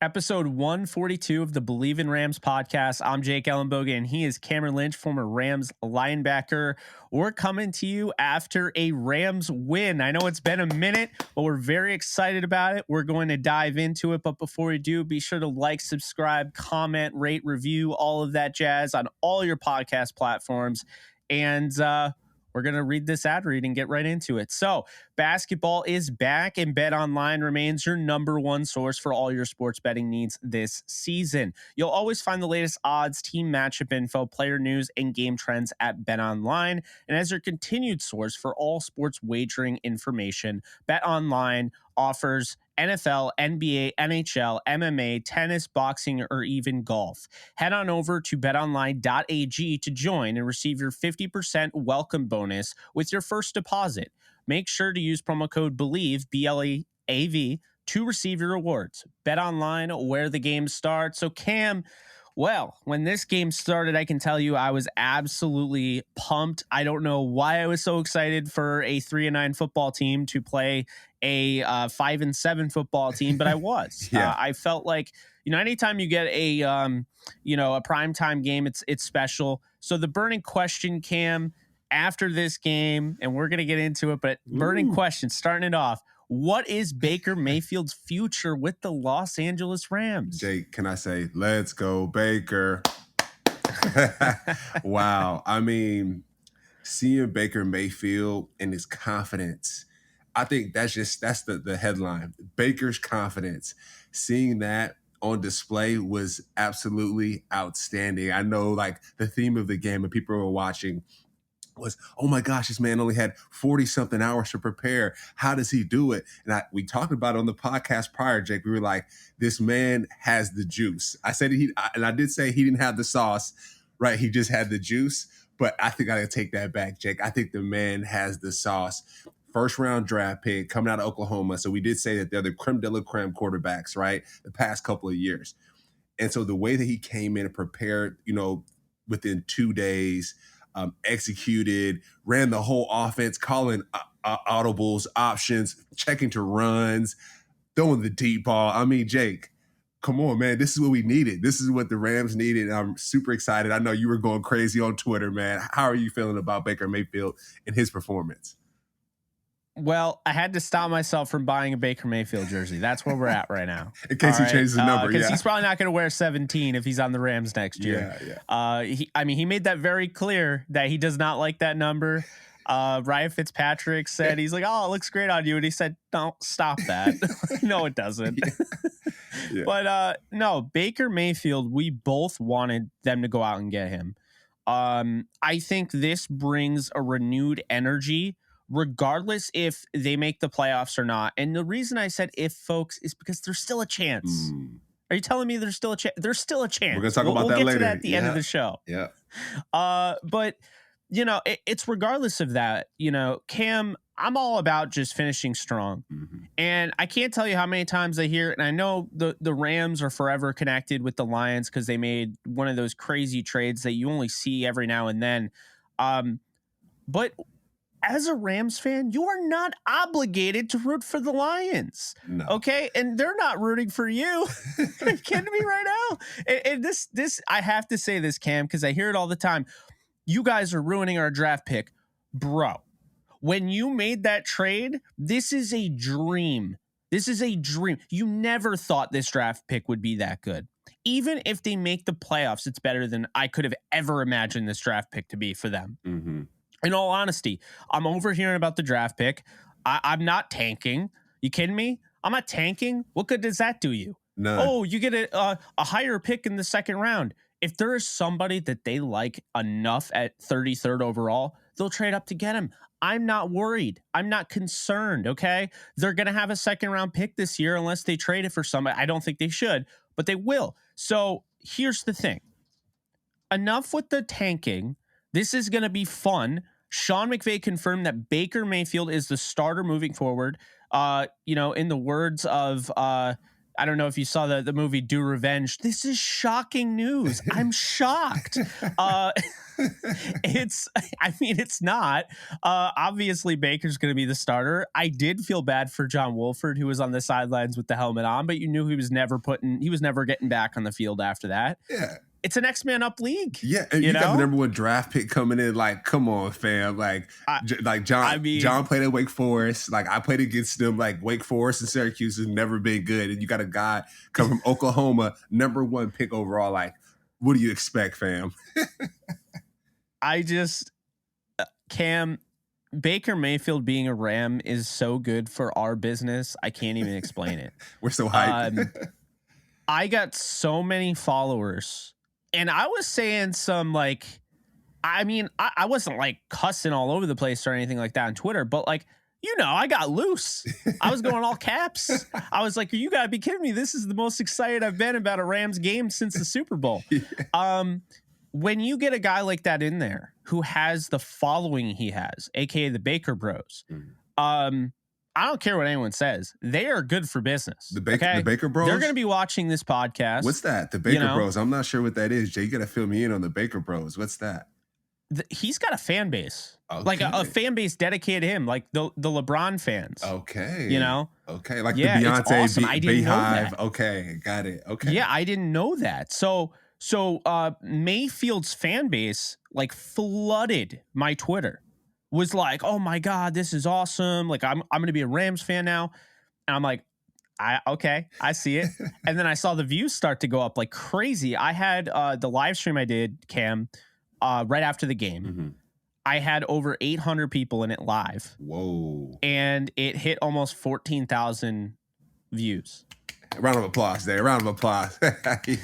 Episode 142 of the Bleav in Rams podcast. I'm Jake Ellenbogen, and he is Cameron Lynch, former Rams linebacker. We're coming to you after a Rams win. I know it's been a minute, but we're very excited about it. We're going to dive into it. But before we do, be sure to like, subscribe, comment, rate, review, all of that jazz on all your podcast platforms. And we're going to read this ad read and get right into it. So basketball is back, and BetOnline remains your number one source for all your sports betting needs this season. You'll always find the latest odds, team matchup info, player news, and game trends at BetOnline. And as your continued source for all sports wagering information, BetOnline offers NFL, NBA, NHL, MMA, tennis, boxing, or even golf. Head on over to betonline.ag to join and receive your 50% welcome bonus with your first deposit. Make sure to use promo code Bleav, BLEAV, to receive your rewards. BetOnline, where the game starts. So Cam, well, when this game started, I can tell you I was absolutely pumped. I don't know why I was so excited for a 3-9 football team to play a 5-7 football team, but I was. Yeah. I felt like, anytime you get a primetime game, it's special. So the burning question, Cam, after this game, and we're going to get into it, but burning question, starting it off. What is Baker Mayfield's future with the Los Angeles Rams? Jake, can I say, let's go, Baker? Wow. I mean, seeing Baker Mayfield and his confidence, I think that's the headline. Baker's confidence. Seeing that on display was absolutely outstanding. I know, like, the theme of the game and people were watching was, oh my gosh, this man only had 40-something hours to prepare. How does he do it? And we talked about it on the podcast prior, Jake. We were like, this man has the juice. I said I did say he didn't have the sauce, right? He just had the juice. But I think I gotta take that back, Jake. I think the man has the sauce. First round draft pick coming out of Oklahoma. So we did say that they're the creme de la creme quarterbacks, right? The past couple of years. And so the way that he came in and prepared, within 2 days, executed, ran the whole offense, calling audibles, options, checking to runs, throwing the deep ball. I mean, Jake, come on, man. This is what we needed. This is what the Rams needed. I'm super excited. I know you were going crazy on Twitter, man. How are you feeling about Baker Mayfield and his performance? Well, I had to stop myself from buying a Baker Mayfield jersey. That's where we're at right now. In case he changes the number, because he's probably not going to wear 17 if he's on the Rams next year. Yeah. He made that very clear that he does not like that number. Ryan Fitzpatrick said, he's like, oh, it looks great on you. And he said, don't stop that. No, it doesn't. Yeah. But no, Baker Mayfield, we both wanted them to go out and get him. I think this brings a renewed energy regardless if they make the playoffs or not. And the reason I said if, folks, is because there's still a chance. Are you telling me there's still a chance? There's still a chance. We're going to talk about that later. later. To that at the end of the show. Yeah. But, it's regardless of that, Cam, I'm all about just finishing strong. Mm-hmm. And I can't tell you how many times I hear, and I know the Rams are forever connected with the Lions because they made one of those crazy trades that you only see every now and then. But as a Rams fan, you are not obligated to root for the Lions. No. Okay. And they're not rooting for you. Are you kidding me right now? And this, I have to say this, Cam, because I hear it all the time. You guys are ruining our draft pick. Bro, when you made that trade, this is a dream. This is a dream. You never thought this draft pick would be that good. Even if they make the playoffs, it's better than I could have ever imagined this draft pick to be for them. Mm-hmm. In all honesty, I'm overhearing about the draft pick. I'm not tanking. You kidding me? I'm not tanking. What good does that do you? None. Oh, you get a higher pick in the second round. If there is somebody that they like enough at 33rd overall, they'll trade up to get him. I'm not worried. I'm not concerned, okay? They're going to have a second round pick this year unless they trade it for somebody. I don't think they should, but they will. So here's the thing. Enough with the tanking. This is going to be fun. Sean McVay confirmed that Baker Mayfield is the starter moving forward. In the words of I don't know if you saw the movie Do Revenge. This is shocking news. I'm shocked. It's not. Obviously, Baker's going to be the starter. I did feel bad for John Wolford, who was on the sidelines with the helmet on, but you knew he was never getting back on the field after that. Yeah. It's a next man up league. Yeah, and you got the number 1 draft pick coming in. Like, come on, fam. John played at Wake Forest. Like, I played against them. Like, Wake Forest and Syracuse has never been good. And you got a guy come from Oklahoma, number 1 pick overall. Like, what do you expect, fam? Cam, Baker Mayfield being a Ram is so good for our business. I can't even explain it. We're so hyped. I got so many followers. And I was saying some I wasn't like cussing all over the place or anything like that on Twitter, but I got loose. I was going all caps. I was like, you gotta be kidding me. This is the most excited I've been about a Rams game since the Super Bowl. Yeah. When you get a guy like that in there who has the following he has, aka the Baker Bros, I don't care what anyone says. They are good for business. The Baker Bros? They're going to be watching this podcast. What's that? The Baker Bros. I'm not sure what that is. Jay, you got to fill me in on the Baker Bros. What's that? He's got a fan base. Okay. Like a fan base dedicated to him, like the LeBron fans. Okay. Okay. Like the Beyonce awesome. Beehive. Okay. Got it. Okay. Yeah, I didn't know that. So Mayfield's fan base flooded my Twitter. Was like, oh my God, this is awesome. Like, I'm going to be a Rams fan now. And I'm like, I see it. And then I saw the views start to go up like crazy. I had the live stream I did, Cam, right after the game. Mm-hmm. I had over 800 people in it live. Whoa. And it hit almost 14,000 views. Round of applause there. Round of applause.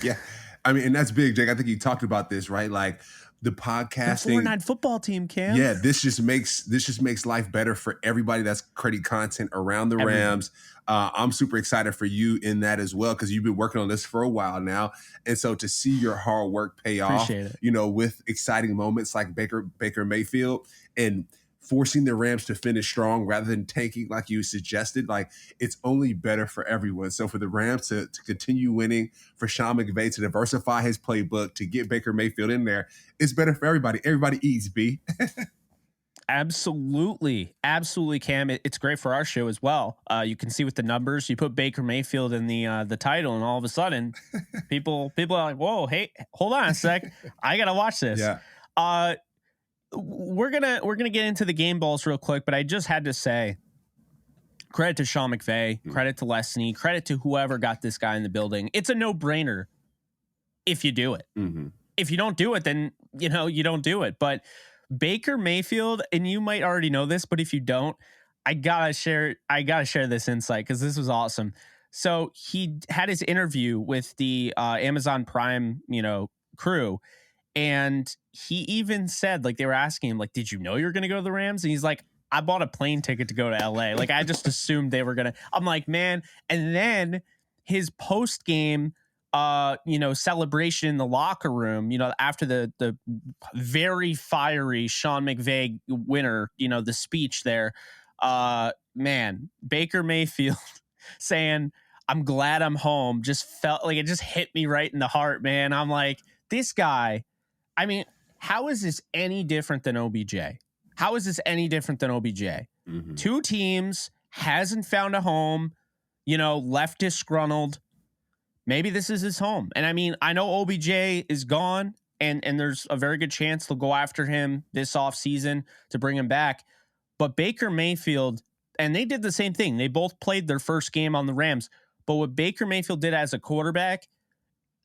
Yeah. I mean, and that's big, Jake. I think you talked about this, right? Like, the podcasting, the 4-9 football team, Cam. Yeah, this just makes life better for everybody that's creating content around the Rams. I'm super excited for you in that as well, because you've been working on this for a while now, and so to see your hard work pay off, with exciting moments like Baker Mayfield and forcing the Rams to finish strong rather than tanking like you suggested, like, it's only better for everyone. So for the Rams to continue winning, for Sean McVay to diversify his playbook, to get Baker Mayfield in there, it's better for everybody. Everybody eats, B. Absolutely, Cam. It's great for our show as well. You can see with the numbers, you put Baker Mayfield in the title, and all of a sudden, people are like, "Whoa, hey, hold on a sec, I gotta watch this." Yeah. We're gonna get into the game balls real quick, but I just had to say, credit to Sean McVay, credit to Lesney, credit to whoever got this guy in the building. It's a no-brainer if you do it. Mm-hmm. If you don't do it, then you don't do it. But Baker Mayfield, and you might already know this, but if you don't, I gotta share this insight because this was awesome. So he had his interview with the Amazon Prime, crew. And he even said, they were asking him, did you know you were going to go to the Rams? And he's like, I bought a plane ticket to go to LA. I just assumed they were going to. I'm like, man. And then his post game, celebration in the locker room, after the very fiery Sean McVay winner, the speech there, man, Baker Mayfield saying, I'm glad I'm home, just felt like it just hit me right in the heart, man. I'm like, this guy. I mean, how is this any different than OBJ? How is this any different than OBJ? Mm-hmm. Two teams, hasn't found a home, left disgruntled. Maybe this is his home. And I mean, I know OBJ is gone, and there's a very good chance they'll go after him this offseason to bring him back. But Baker Mayfield, and they did the same thing. They both played their first game on the Rams. But what Baker Mayfield did as a quarterback,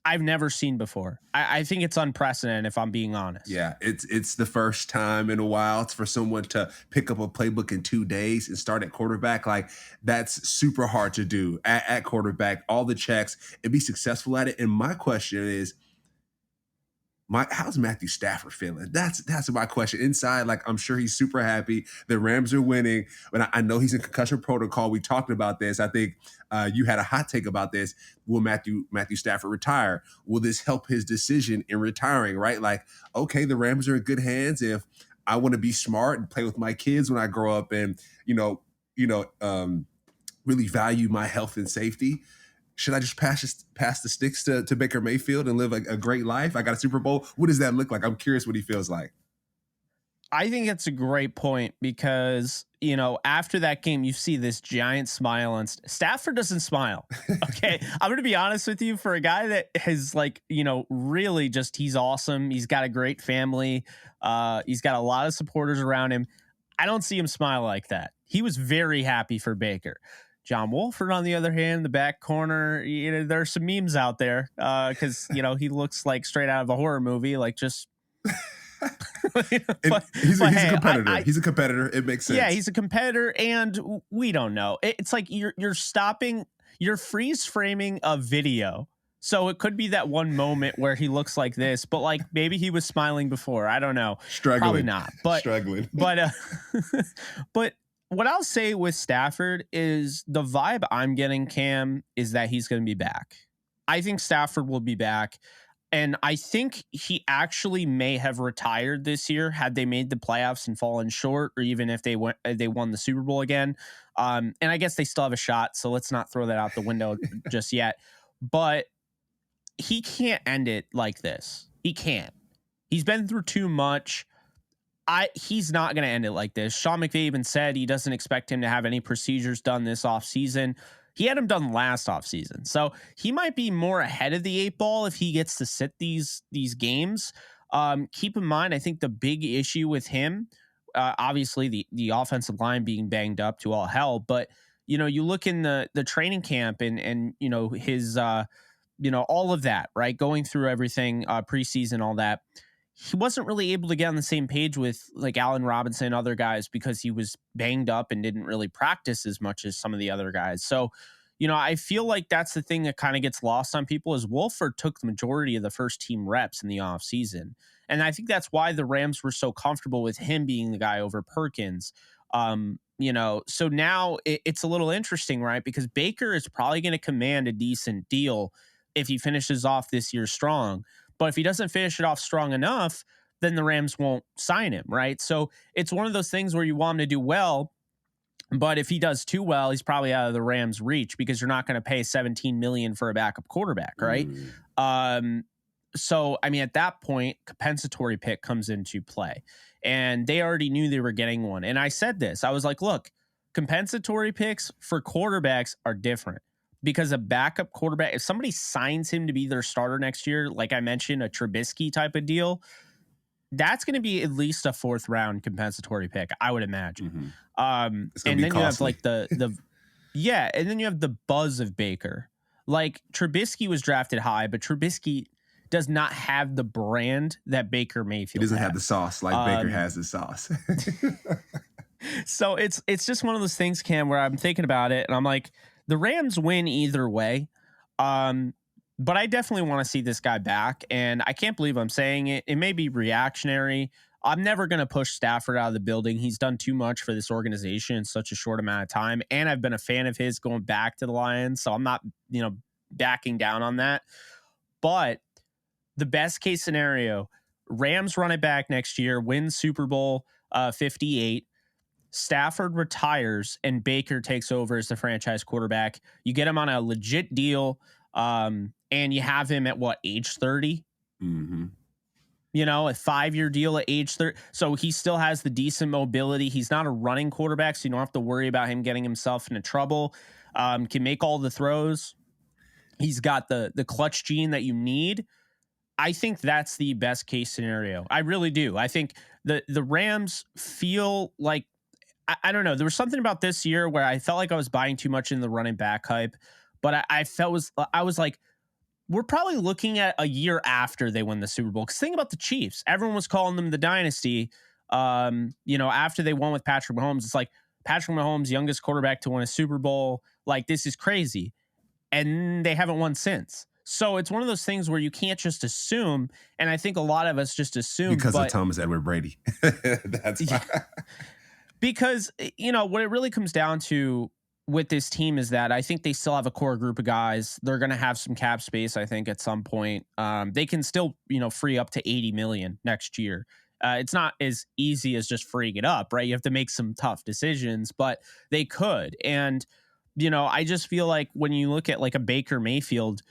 I've never seen before. I think it's unprecedented, if I'm being honest. Yeah, it's the first time in a while. It's for someone to pick up a playbook in 2 days and start at quarterback. That's super hard to do at quarterback, all the checks, and be successful at it. And my question is, how's Matthew Stafford feeling? That's my question. Inside, I'm sure he's super happy. The Rams are winning, but I know he's in concussion protocol. We talked about this. I think you had a hot take about this. Will Matthew Stafford retire? Will this help his decision in retiring? Right? Okay, the Rams are in good hands. If I want to be smart and play with my kids when I grow up, and really value my health and safety, Should I just pass the sticks to Baker Mayfield and live a great life? I got a Super Bowl. What does that look like? I'm curious what he feels like. I think it's a great point because, after that game, you see this giant smile on Stafford doesn't smile. Okay. I'm going to be honest with you, for a guy that has really just, he's awesome. He's got a great family. He's got a lot of supporters around him. I don't see him smile like that. He was very happy for Baker. John Wolford, on the other hand, in the back corner, there are some memes out there because, he looks like straight out of a horror movie, like just. He's a competitor. He's a competitor. It makes sense. Yeah, he's a competitor, and we don't know. It's like you're freeze framing a video. So it could be that one moment where he looks like this, but like maybe he was smiling before. I don't know. Struggling. Probably not. But struggling. But but what I'll say with Stafford is the vibe I'm getting, Cam, is that he's going to be back. I think Stafford will be back. And I think he actually may have retired this year had they made the playoffs and fallen short, or even if they won the Super Bowl again. And I guess they still have a shot, so let's not throw that out the window just yet. But he can't end it like this. He can't. He's been through too much. He's not going to end it like this. Sean McVay even said he doesn't expect him to have any procedures done this offseason. He had him done last offseason. So he might be more ahead of the 8 ball if he gets to sit these games. Keep in mind, I think the big issue with him, obviously the offensive line being banged up to all hell, but you look in the training camp and his all of that, right? Going through everything, preseason, all that. He wasn't really able to get on the same page with like Allen Robinson and other guys because he was banged up and didn't really practice as much as some of the other guys. So, I feel like that's the thing that kind of gets lost on people is Wolford took the majority of the first team reps in the offseason. And I think that's why the Rams were so comfortable with him being the guy over Perkins. So now it's a little interesting, right? Because Baker is probably going to command a decent deal if he finishes off this year strong. But if he doesn't finish it off strong enough, then the Rams won't sign him, right? So it's one of those things where you want him to do well, but if he does too well, he's probably out of the Rams' reach because you're not going to pay $17 million for a backup quarterback, right? So, I mean, at that point, compensatory pick comes into play. And they already knew they were getting one. And I said this. I was like, look, compensatory picks for quarterbacks are different. Because a backup quarterback, if somebody signs him to be their starter next year, like I mentioned, a Trubisky type of deal, that's going to be at least a 4th round compensatory pick, I would imagine. And then you have like and then you have the buzz of Baker. Like Trubisky was drafted high, but Trubisky does not have the brand that Baker Mayfield. He doesn't have the sauce like Baker has the sauce. So it's just one of those things, Cam, where I'm thinking about it and I'm like, the Rams win either way, but I definitely want to see this guy back, and I can't believe I'm saying it. It may be reactionary. I'm never going to push Stafford out of the building. He's done too much for this organization in such a short amount of time, and I've been a fan of his going back to the Lions, so I'm not, backing down on that. But the best case scenario, Rams run it back next year, win Super Bowl 58. Stafford retires and Baker takes over as the franchise quarterback. You get him on a legit deal, and you have him at age 30? Mm-hmm. A 5-year deal at age 30. So he still has the decent mobility. He's not a running quarterback, so you don't have to worry about him getting himself into trouble. Can make all the throws. He's got the clutch gene that you need. I think that's the best case scenario. I really do. I think the Rams feel like, I don't know. There was something about this year where I felt like I was buying too much in the running back hype, but I was like, we're probably looking at a year after they win the Super Bowl. Because think about the Chiefs. Everyone was calling them the dynasty. After they won with Patrick Mahomes, it's like Patrick Mahomes, youngest quarterback to win a Super Bowl. Like, this is crazy. And they haven't won since. So it's one of those things where you can't just assume. And I think a lot of us just assume. Because of Thomas Edward Brady. That's why. Yeah. Because, what it really comes down to with this team is that I think they still have a core group of guys. They're going to have some cap space, I think, at some point. They can still, free up to $80 million next year. It's not as easy as just freeing it up, right? You have to make some tough decisions, but they could. And, I just feel like when you look at like a Baker Mayfield,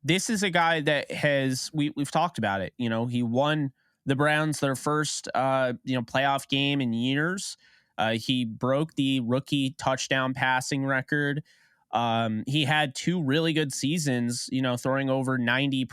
this is a guy that we've talked about it. He won the Browns their first playoff game in years. He broke the rookie touchdown passing record. He had 2 really good seasons, throwing over 90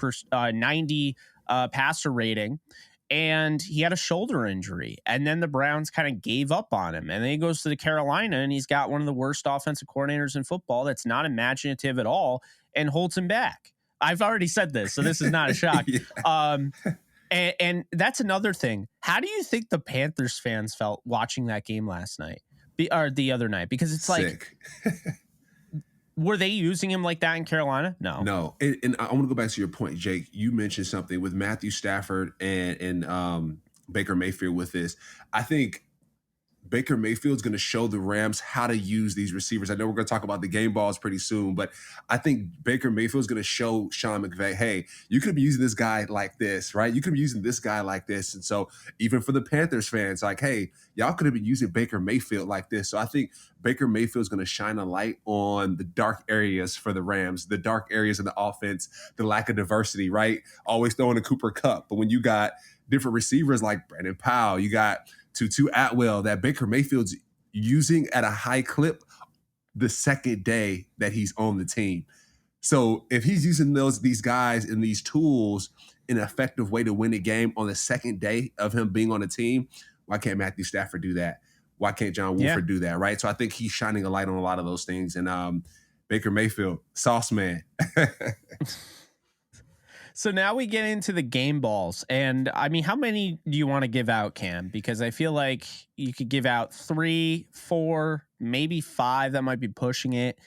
passer rating. And he had a shoulder injury, and then the Browns kind of gave up on him. And then he goes to the Carolina, and he's got one of the worst offensive coordinators in football that's not imaginative at all and holds him back. I've already said this, so this is not a shock. Yeah. And that's another thing. How do you think the Panthers fans felt watching that game last night or the other night? Because it's sick. Like, were they using him like that in Carolina? No. And I want to go back to your point, Jake. You mentioned something with Matthew Stafford and Baker Mayfield with this. I think Baker Mayfield's going to show the Rams how to use these receivers. I know we're going to talk about the game balls pretty soon, but I think Baker Mayfield's going to show Sean McVay, hey, you could be using this guy like this, right? You could be using this guy like this. And so even for the Panthers fans, like, hey, y'all could have been using Baker Mayfield like this. So I think Baker Mayfield's going to shine a light on the dark areas for the Rams, the dark areas of the offense, the lack of diversity, right? Always throwing a Cooper Kupp. But when you got different receivers like Brandon Powell, you got Tutu Atwell that Baker Mayfield's using at a high clip the second day that he's on the team. So if he's using these guys and these tools in an effective way to win a game on the second day of him being on the team, why can't Matthew Stafford do that? Why can't John Wolford do that, right? So I think he's shining a light on a lot of those things. And Baker Mayfield, sauce man. So now we get into the game balls. And I mean, how many do you want to give out, Cam? Because I feel like you could give out 3, 4, maybe 5. That might be pushing it.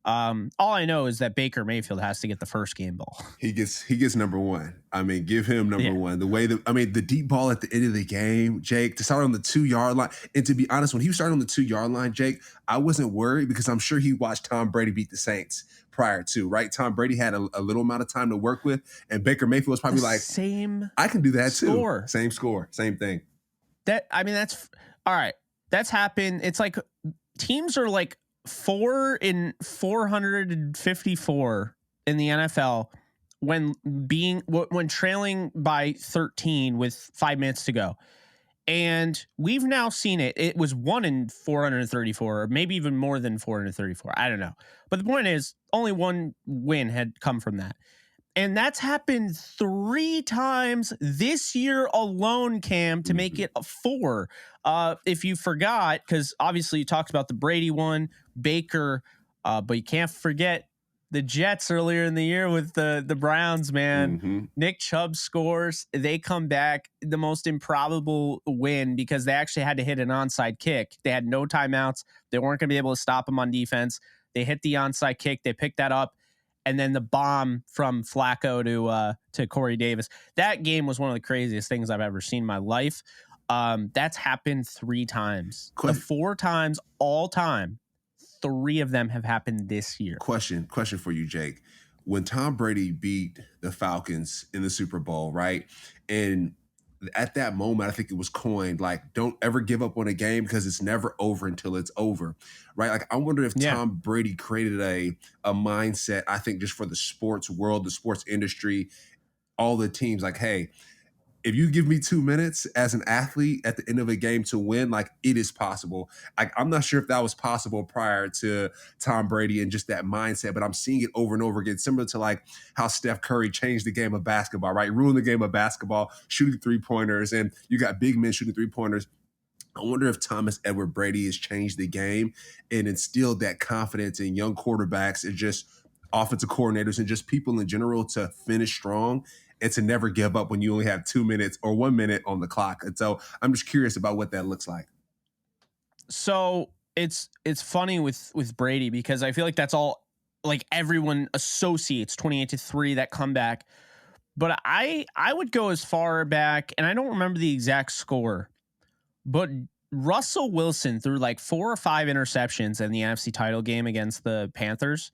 All I know is that Baker Mayfield has to get the first game ball. He gets number 1. I mean, give him number 1. The way the deep ball at the end of the game, Jake, to start on the 2-yard line. And to be honest, when he started on the 2-yard line, Jake, I wasn't worried because I'm sure he watched Tom Brady beat the Saints prior to, right? Tom Brady had a little amount of time to work with, and Baker Mayfield was probably same I can do that score. Too. Same score, same thing. That's all right. That's happened. It's like teams are like 4 in 454 in the NFL when trailing by 13 with 5 minutes to go. And we've now seen it. It was 1 in 434, or maybe even more than 434. I don't know. But the point is, only 1 win had come from that. And that's happened 3 times this year alone, Cam, to make it a 4. If you forgot, because obviously you talked about the Brady one, Baker, but you can't forget the Jets earlier in the year with the Browns, man. Mm-hmm. Nick Chubb scores. They come back, the most improbable win because they actually had to hit an onside kick. They had no timeouts. They weren't going to be able to stop him on defense. They hit the onside kick. They picked that up. And then the bomb from Flacco to Corey Davis. That game was one of the craziest things I've ever seen in my life. That's happened 3 times. The 4 times all time, 3 of them have happened this year. Question for you, Jake. When Tom Brady beat the Falcons in the Super Bowl, right? And at that moment, I think it was coined like, don't ever give up on a game because it's never over until it's over, right? Like, I wonder if Tom Brady created a mindset, I think, just for the sports world, the sports industry, all the teams, like, hey, if you give me 2 minutes as an athlete at the end of a game to win, like, it is possible. I'm not sure if that was possible prior to Tom Brady and just that mindset, but I'm seeing it over and over again, similar to like how Steph Curry changed the game of basketball, right? Ruined the game of basketball, shooting 3-pointers, and you got big men shooting 3-pointers. I wonder if Thomas Edward Brady has changed the game and instilled that confidence in young quarterbacks and just offensive coordinators and just people in general to finish strong and to never give up when you only have 2 minutes or 1 minute on the clock. And so I'm just curious about what that looks like. So it's funny with Brady because I feel like that's all, like, everyone associates 28-3, that comeback. But I would go as far back, and I don't remember the exact score, but Russell Wilson threw like 4 or 5 interceptions in the NFC title game against the Panthers.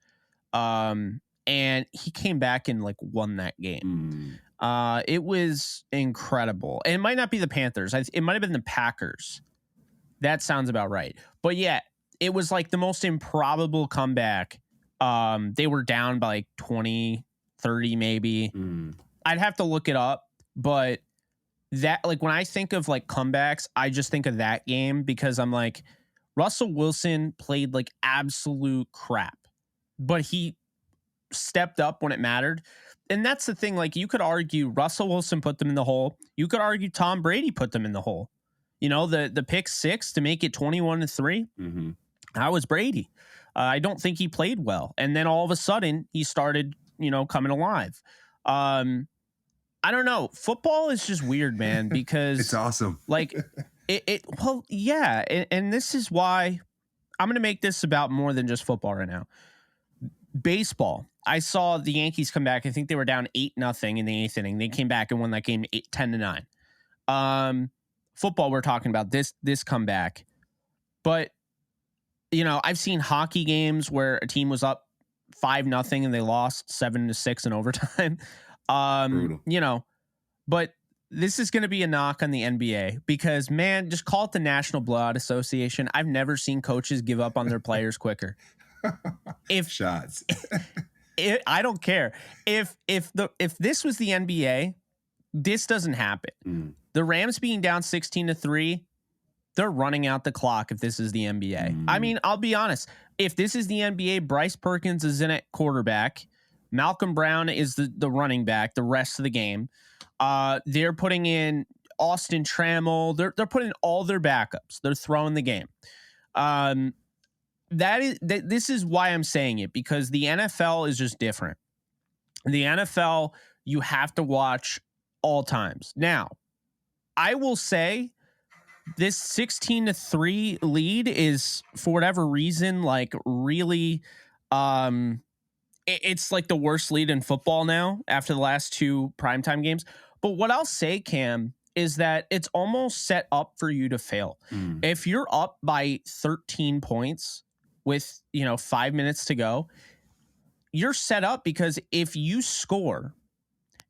And he came back and like won that game. It was incredible. And it might not be the Panthers. It might have been the Packers. That sounds about right. But yeah, it was like the most improbable comeback. They were down by like 20, 30 maybe. I'd have to look it up, but that, like, when I think of like comebacks, I just think of that game because I'm like, Russell Wilson played like absolute crap, but he stepped up when it mattered. And that's the thing. Like, you could argue Russell Wilson put them in the hole. You could argue Tom Brady put them in the hole. You know, the pick 6 to make it 21-3. That was Brady. I don't think he played well. And then all of a sudden he started, you know, coming alive. I don't know. Football is just weird, man, because it's awesome. Like well, yeah. And this is why I'm going to make this about more than just football right now. Baseball. I saw the Yankees come back. I think they were down 8-0 in the 8th inning. They came back and won that game 10-9. Football, we're talking about this comeback. But, you know, I've seen hockey games where a team was up 5-0 and they lost 7-6 in overtime. Brutal. You know, but this is going to be a knock on the NBA because, man, just call it the National Blowout Association. I've never seen coaches give up on their players quicker. If shots, I don't care. If this was the NBA, this doesn't happen. The Rams being down 16-3, they're running out the clock. If this is the NBA, I mean, I'll be honest. If this is the NBA, Bryce Perkins is in at quarterback. Malcolm Brown is the running back the rest of the game. They're putting in Austin Trammell. They're putting all their backups. They're throwing the game. This is why I'm saying it, because the NFL is just different. The NFL, you have to watch all times. Now, I will say this 16-3 lead is, for whatever reason, like really, it's like the worst lead in football now after the last 2 primetime games. But what I'll say, Cam, is that it's almost set up for you to fail. If you're up by 13 points with, 5 minutes to go, you're set up, because if you score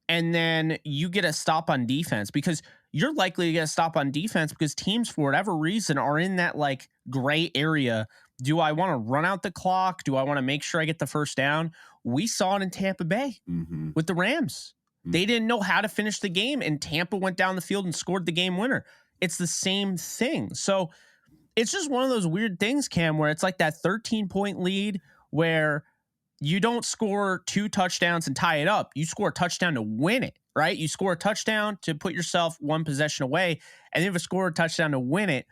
and then you get a stop on defense, because you're likely to get a stop on defense because teams, for whatever reason, are in that like gray area. Do I want to run out the clock? Do I want to make sure I get the first down? We saw it in Tampa Bay with the Rams. They didn't know how to finish the game, and Tampa went down the field and scored the game winner. It's the same thing. So it's just one of those weird things, Cam, where it's like that 13-point lead where you don't score 2 touchdowns and tie it up. You score a touchdown to win it, right? You score a touchdown to put yourself 1 possession away, and then if you score a touchdown to win it,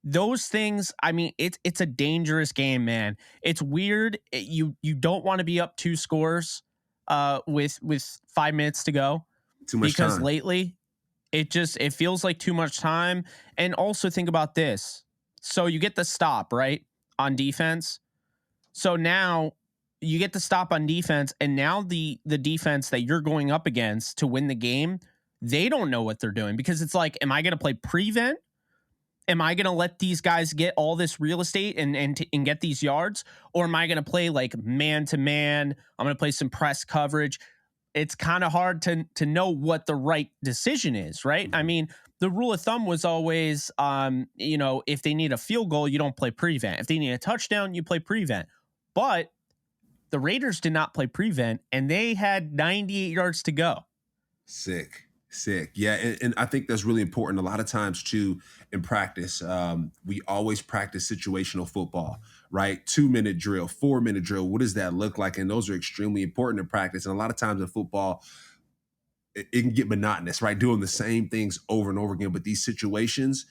those things, I mean, it's a dangerous game, man. It's weird. You don't want to be up 2 scores with 5 minutes to go. Too much because time. Lately it feels like too much time. And also think about this. So you get the stop, right, on defense. So now you get the stop on defense, and now the defense that you're going up against to win the game, they don't know what they're doing, because it's like, am I going to play prevent? Am I going to let these guys get all this real estate and get these yards? Or am I going to play like man to man? I'm going to play some press coverage. It's kind of hard to know what the right decision is, right? I mean, the rule of thumb was always, if they need a field goal, you don't play prevent. If they need a touchdown, you play prevent. But the Raiders did not play prevent, and they had 98 yards to go. Sick. Yeah. And I think that's really important. A lot of times too, in practice, we always practice situational football, right? 2-minute drill, 4-minute drill. What does that look like? And those are extremely important in practice. And a lot of times in football, it can get monotonous, right? Doing the same things over and over again. But these situations,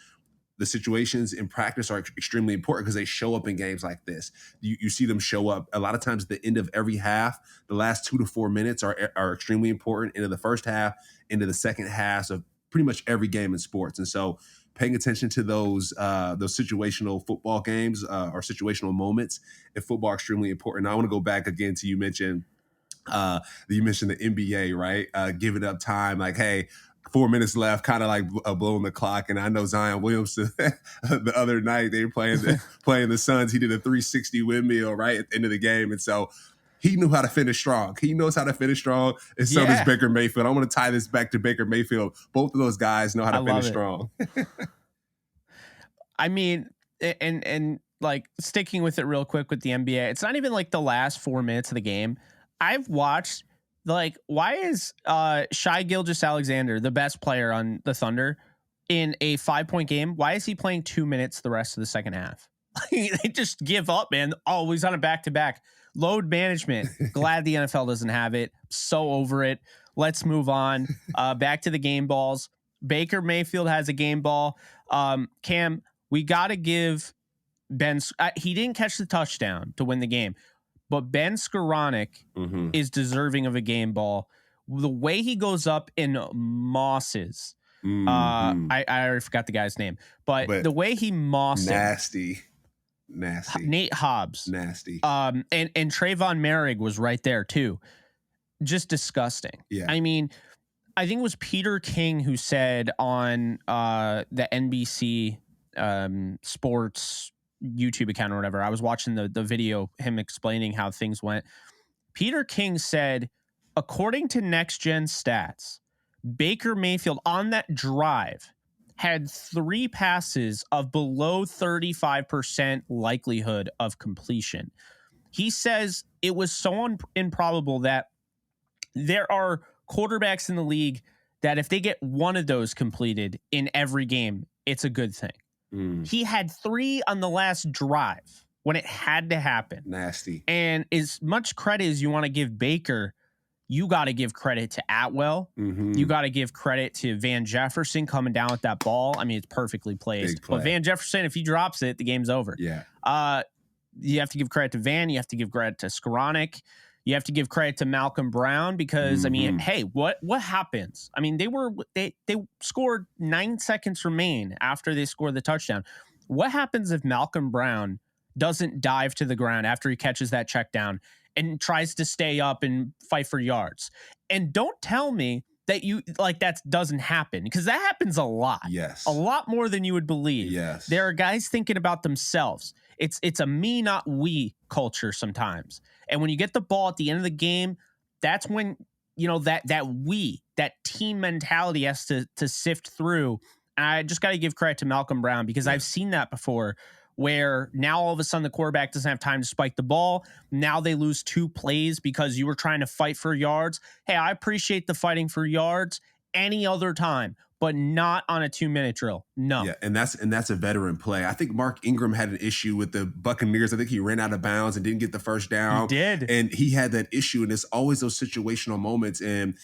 the situations in practice are extremely important because they show up in games like this. You see them show up a lot of times at the end of every half. The last 2 to 4 minutes are extremely important, into the first half, into the second half of pretty much every game in sports. And so paying attention to those situational football games or situational moments in football are extremely important. Now, I want to go back again to you mentioned the NBA, right? Giving up time, like, hey, 4 minutes left, kind of like blowing the clock. And I know Zion Williamson the other night, they were playing the Suns. He did a 360 windmill right at the end of the game. And so he knew how to finish strong. He knows how to finish strong. And so does Baker Mayfield. I want to tie this back to Baker Mayfield. Both of those guys know how to finish strong. I mean, and like sticking with it real quick with the NBA. It's not even like the last 4 minutes of the game. I've watched like, why is Shai Gilgeous-Alexander the best player on the Thunder in a 5-point game? Why is he playing 2 minutes the rest of the second half? They just give up, man. Oh, he's on a back-to-back. Load management. Glad the NFL doesn't have it. So over it. Let's move on. Back to the game balls. Baker Mayfield has a game ball. Cam, we got to give Ben. He didn't catch the touchdown to win the game, but Ben Skoranek is deserving of a game ball. The way he goes up and mosses. I already forgot the guy's name, but the way he mossed nasty. Nate Hobbs, nasty. And Trayvon Merrick was right there too. Just disgusting. Yeah. I mean, I think it was Peter King who said on the NBC sports YouTube account or whatever. I was watching the video, him explaining how things went. Peter King said, according to Next Gen Stats, Baker Mayfield on that drive had 3 passes of below 35% likelihood of completion. He says it was so improbable that there are quarterbacks in the league that if they get one of those completed in every game, it's a good thing. He had 3 on the last drive when it had to happen. Nasty. And as much credit as you want to give Baker, you got to give credit to Atwell. You got to give credit to Van Jefferson coming down with that ball. I mean, it's perfectly placed. But Van Jefferson, if he drops it, the game's over. Yeah. You have to give credit to Van. You have to give credit to Skoranek. You have to give credit to Malcolm Brown because, I mean, hey, what happens? I mean, they scored 9 seconds remain after they scored the touchdown. What happens if Malcolm Brown doesn't dive to the ground after he catches that check down and tries to stay up and fight for yards? And don't tell me that that doesn't happen, because that happens a lot. Yes. A lot more than you would believe. Yes. There are guys thinking about themselves. It's a me, not we culture sometimes. And when you get the ball at the end of the game, that's when, that team mentality has to sift through. And I just got to give credit to Malcolm Brown, because I've seen that before, where now all of a sudden the quarterback doesn't have time to spike the ball. Now they lose 2 plays because you were trying to fight for yards. Hey, I appreciate the fighting for yards any other time, but not on a 2-minute drill. No. Yeah, and that's a veteran play. I think Mark Ingram had an issue with the Buccaneers. I think he ran out of bounds and didn't get the first down. He did. And he had that issue, and it's always those situational moments. And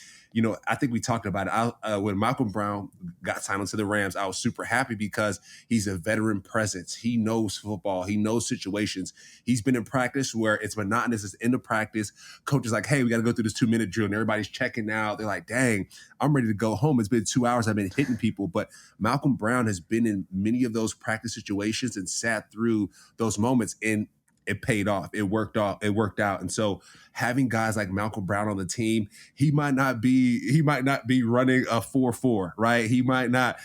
I think we talked about it. When Malcolm Brown got signed to the Rams, I was super happy because he's a veteran presence. He knows football. He knows situations. He's been in practice where it's monotonous. It's end of practice. Coach is like, hey, we got to go through this 2-minute drill. And everybody's checking out. They're like, dang, I'm ready to go home. It's been 2 hours. I've been hitting people. But Malcolm Brown has been in many of those practice situations and sat through those moments, and it paid off. It worked out. And so having guys like Malcolm Brown on the team, he might not be running a 4-4, right? He might not,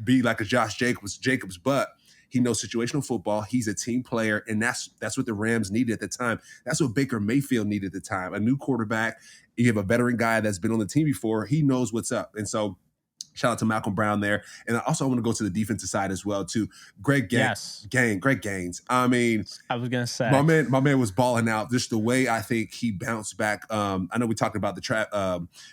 be like a Josh Jacobs, but he knows situational football. He's a team player, and that's what the Rams needed at the time. That's what Baker Mayfield needed at the time. A new quarterback. You have a veteran guy that's been on the team before. He knows what's up. And so shout out to Malcolm Brown there. And I want to go to the defensive side as well, too. Greg Gaines. I mean, I was going to say. My man was balling out. Just the way I think he bounced back. I know we talked about the trap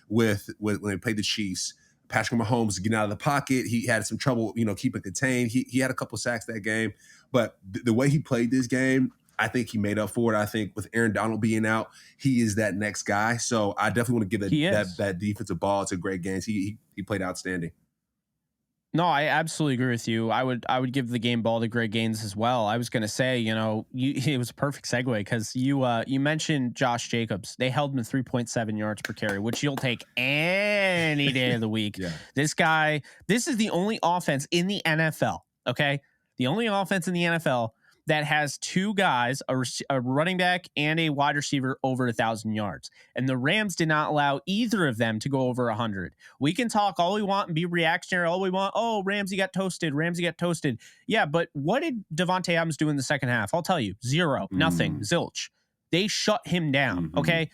with when they played the Chiefs. Patrick Mahomes getting out of the pocket. He had some trouble, keeping contained. He had a couple sacks that game. But the way he played this game, I think he made up for it. I think with Aaron Donald being out, he is that next guy. So I definitely want to give that defensive ball to Greg Gaines. He played outstanding. No, I absolutely agree with you. I would give the game ball to Greg Gaines as well. I was going to say, it was a perfect segue because you mentioned Josh Jacobs. They held him to 3.7 yards per carry, which you'll take any day of the week. Yeah. This is the only offense in the NFL, okay? The only offense in the NFL that has 2 guys, a running back and a wide receiver, over 1,000 yards. And the Rams did not allow either of them to go over 100. We can talk all we want and be reactionary all we want. Oh, Ramsey got toasted. Yeah, but what did Devontae Adams do in the second half? I'll tell you. 0, nothing, zilch. They shut him down, okay?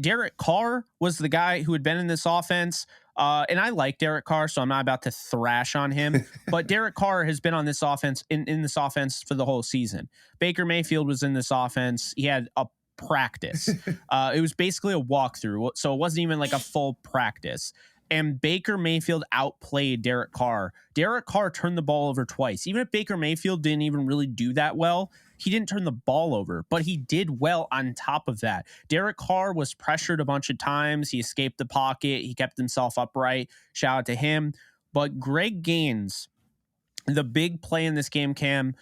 Derek Carr was the guy who had been in this offense. And I like Derek Carr, so I'm not about to thrash on him. But Derek Carr has been on this offense in this offense for the whole season. Baker Mayfield was in this offense. He had a practice. It was basically a walkthrough, so it wasn't even like a full practice. And Baker Mayfield outplayed Derek Carr. Derek Carr turned the ball over twice. Even if Baker Mayfield didn't even really do that well, he didn't turn the ball over, but he did well on top of that. Derek Carr was pressured a bunch of times. He escaped the pocket. He kept himself upright. Shout out to him. But Greg Gaines, the big play in this game, Cam,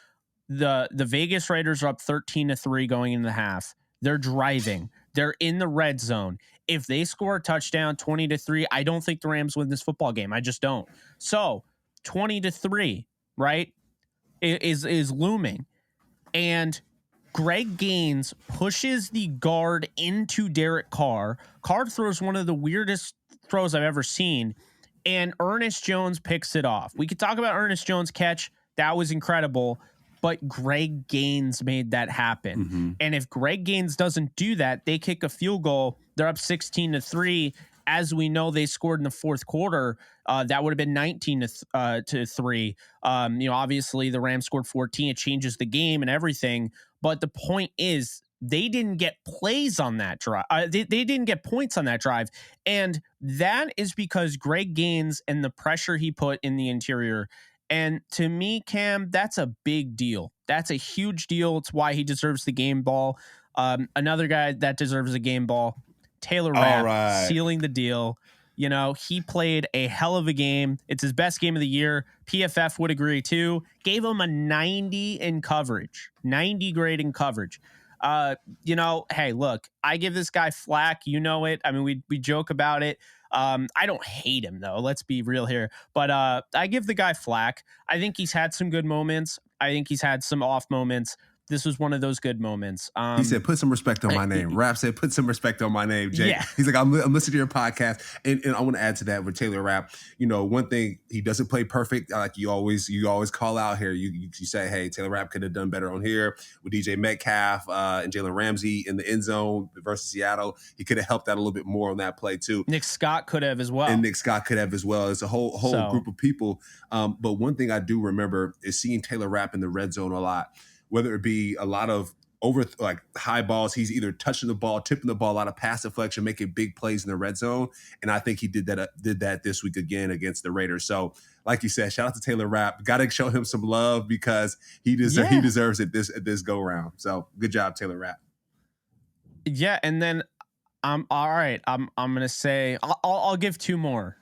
the Vegas Raiders are up 13-3 going into the half. They're driving. They're in the red zone. If they score a touchdown 20-3, I don't think the Rams win this football game. I just don't. So 20-3, right, is looming. And Greg Gaines pushes the guard into Derek Carr. Carr throws one of the weirdest throws I've ever seen. And Ernest Jones picks it off. We could talk about Ernest Jones' catch. That was incredible. But Greg Gaines made that happen. Mm-hmm. And if Greg Gaines doesn't do that, they kick a field goal. They're up 16-3. As we know, they scored in the fourth quarter. That would have been 19-3. Obviously the Rams scored 14. It changes the game and everything. But the point is, they didn't get plays on that drive. They didn't get points on that drive. And that is because Greg Gaines and the pressure he put in the interior. And to me, Cam, that's a big deal. That's a huge deal. It's why he deserves the game ball. Another guy that deserves a game ball, Taylor Rapp, sealing the deal. He played a hell of a game. It's his best game of the year. PFF would agree too. Gave him a 90 in coverage, 90 grade in coverage. Hey, look, I give this guy flack. You know it. I mean, we joke about it. I don't hate him though. Let's be real here. But I give the guy flack. I think he's had some good moments. I think he's had some off moments. This was one of those good moments. He said, put some respect on my name. Rapp said, put some respect on my name, Jake. Yeah. He's like, I'm listening to your podcast. And I want to add to that with Taylor Rapp. One thing, he doesn't play perfect. Like you always call out here. You say, hey, Taylor Rapp could have done better on here with DJ Metcalf and Jalen Ramsey in the end zone versus Seattle. He could have helped out a little bit more on that play too. Nick Scott could have as well. It's a whole group of people. But one thing I do remember is seeing Taylor Rapp in the red zone a lot. Whether it be a lot of high balls, he's either touching the ball, tipping the ball, a lot of pass deflection, making big plays in the red zone. And I think he did that this week again against the Raiders. So like you said, shout out to Taylor Rapp. Got to show him some love because he deserves it this go round. So good job, Taylor Rapp. Yeah. And then all right. I'm going to say, I'll give two more.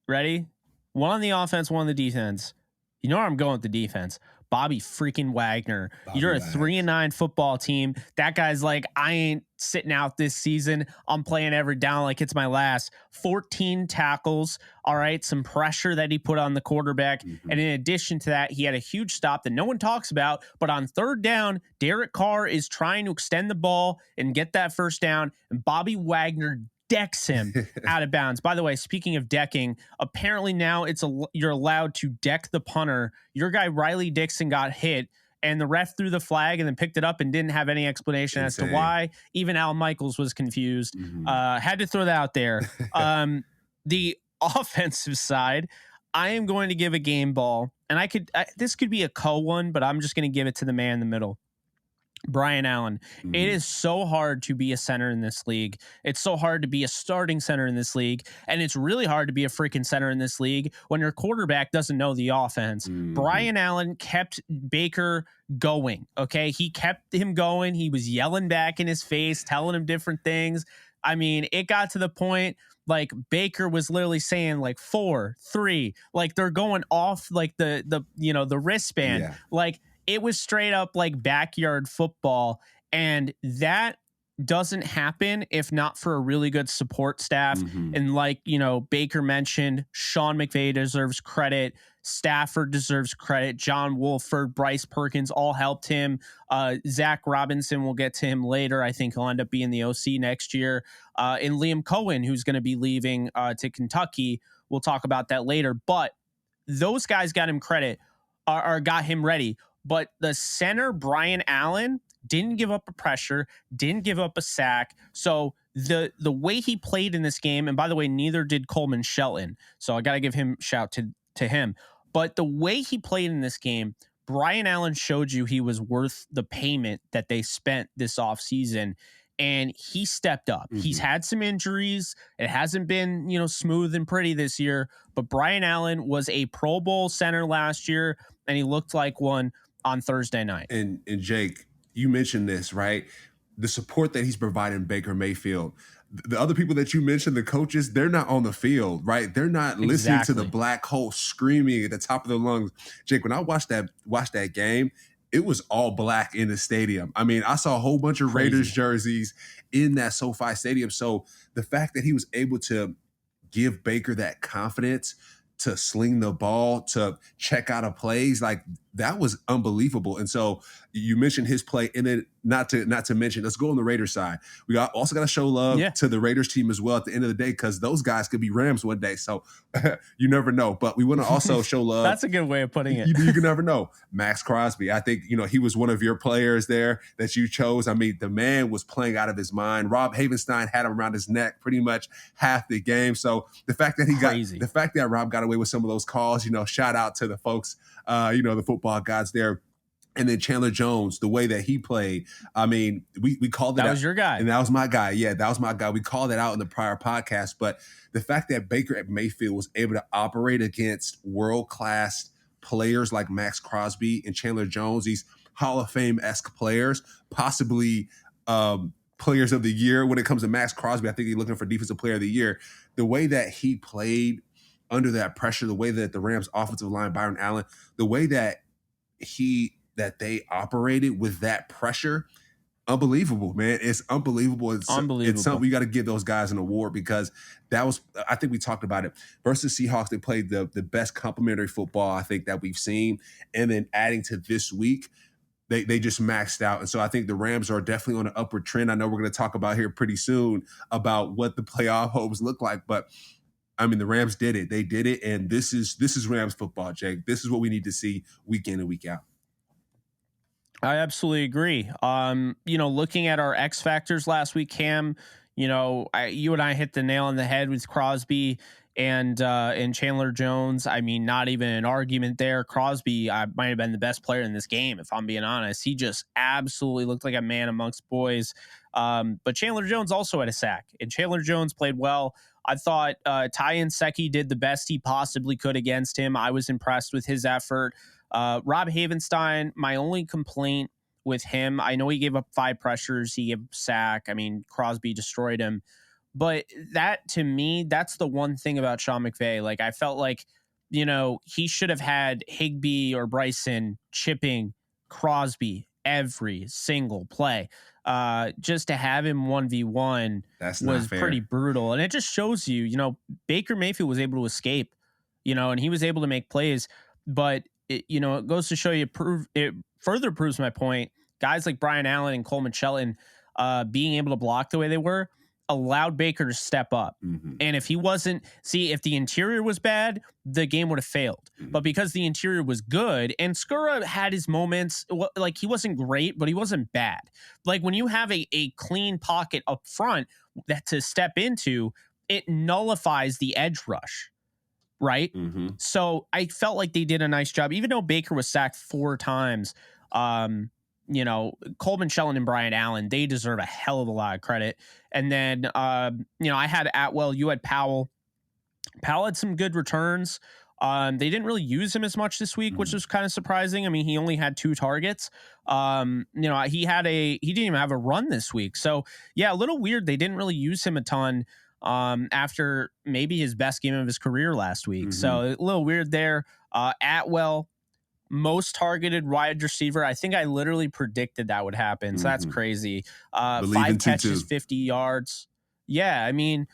Ready? One on the offense, one on the defense. You know where I'm going with the defense. Bobby freaking Wagner. You're a 3-9 football team. That guy's like, I ain't sitting out this season. I'm playing every down like it's my last. 14 tackles. All right. Some pressure that he put on the quarterback. Mm-hmm. And in addition to that, he had a huge stop that no one talks about. But on third down, Derek Carr is trying to extend the ball and get that first down. And Bobby Wagner decks him out of bounds. By the way, speaking of decking, apparently now you're allowed to deck the punter. Your guy Riley Dixon got hit, and the ref threw the flag and then picked it up and didn't have any explanation as to why. Even Al Michaels was confused. Mm-hmm. Had to throw that out there. The offensive side, I am going to give a game ball, and this could be a one, but I'm just going to give it to the man in the middle. Brian Allen. Mm-hmm. It is so hard to be a center in this league. It's so hard to be a starting center in this league. And it's really hard to be a freaking center in this league when your quarterback doesn't know the offense. Mm-hmm. Brian Allen kept Baker going. Okay. He kept him going. He was yelling back in his face, telling him different things. I mean, it got to the point like Baker was literally saying like 4, 3, like they're going off like the wristband. Yeah. Like, it was straight up like backyard football, and that doesn't happen if not for a really good support staff. Mm-hmm. And Baker mentioned, Sean McVay deserves credit. Stafford deserves credit. John Wolford, Bryce Perkins all helped him. Zach Robinson, we'll get to him later. I think he'll end up being the OC next year. And Liam Cohen, who's going to be leaving to Kentucky. We'll talk about that later. But those guys got him credit or got him ready. But the center, Brian Allen, didn't give up a pressure, didn't give up a sack. So the way he played in this game, and by the way, neither did Coleman Shelton, so I got to give him shout to him. But the way he played in this game, Brian Allen showed you he was worth the payment that they spent this offseason, and he stepped up. Mm-hmm. He's had some injuries. It hasn't been, smooth and pretty this year, but Brian Allen was a Pro Bowl center last year, and he looked like one on Thursday night. And Jake, you mentioned this, right? The support that he's providing Baker Mayfield. The other people that you mentioned, the coaches, they're not on the field, right? They're not listening to the black hole screaming at the top of their lungs. Jake, when I watched that game, it was all black in the stadium. I mean, I saw a whole bunch of Raiders jerseys in that SoFi Stadium. So the fact that he was able to give Baker that confidence to sling the ball, to check out of plays, like that was unbelievable. And so you mentioned his play, and then not to mention, let's go on the Raiders side. We also got to show love to the Raiders team as well at the end of the day, because those guys could be Rams one day. So you never know. But we want to also show love. That's a good way of putting it. You can never know. Max Crosby, I think, he was one of your players there that you chose. I mean, the man was playing out of his mind. Rob Havenstein had him around his neck pretty much half the game. So the fact that Rob got away with some of those calls, shout out to the folks, the football gods there. And then Chandler Jones, the way that he played, I mean, we called that out. That was your guy. And that was my guy. Yeah, that was my guy. We called that out in the prior podcast. But the fact that Baker Mayfield was able to operate against world-class players like Max Crosby and Chandler Jones, these Hall of Fame-esque players, possibly players of the year. When it comes to Max Crosby, I think he's looking for Defensive Player of the Year. The way that he played under that pressure, the way that the Rams offensive line, Byron Allen, the way that they operated with that pressure, unbelievable, man. It's unbelievable. It's something we got to give those guys an award, because that was, I think we talked about it, versus Seahawks. They played the best complementary football, I think, that we've seen. And then adding to this week, they just maxed out. And so I think the Rams are definitely on an upward trend. I know we're going to talk about here pretty soon about what the playoff hopes look like, but I mean, the Rams did it. They did it. And this is Rams football, Jake. This is what we need to see week in and week out. I absolutely agree. Looking at our X factors last week, Cam, you and I hit the nail on the head with Crosby and Chandler Jones. I mean, not even an argument there. Crosby might have been the best player in this game, if I'm being honest. He just absolutely looked like a man amongst boys. But Chandler Jones also had a sack, and Chandler Jones played well. I thought Ty Nsekhe did the best he possibly could against him. I was impressed with his effort. Rob Havenstein, my only complaint with him, I know he gave up 5 pressures, he gave a sack. I mean, Crosby destroyed him. But that, to me, that's the one thing about Sean McVay. Like, I felt like, he should have had Higbee or Bryson chipping Crosby every single play. Just to have him 1v1 was pretty brutal. And it just shows you, Baker Mayfield was able to escape, and he was able to make plays. But it goes to show you, it further proves my point. Guys like Brian Allen and Coleman Shelton being able to block the way they were allowed Baker to step up. Mm-hmm. And if if the interior was bad, the game would have failed. Mm-hmm. But because the interior was good, and Skura had his moments, like he wasn't great, but he wasn't bad. Like when you have a clean pocket up front that to step into, it nullifies the edge rush. Right. Mm-hmm. So I felt like they did a nice job, even though Baker was sacked 4 times. Coleman Shelton and Brian Allen, they deserve a hell of a lot of credit. And then, I had Atwell, you had Powell. Powell had some good returns. They didn't really use him as much this week, which was kind of surprising. I mean, he only had 2 targets. He didn't even have a run this week. So yeah, a little weird. They didn't really use him a ton. After maybe his best game of his career last week. Mm-hmm. So a little weird there. Atwell, most targeted wide receiver. I think I literally predicted that would happen. So that's crazy. 5 catches, 50 yards. Yeah. I mean,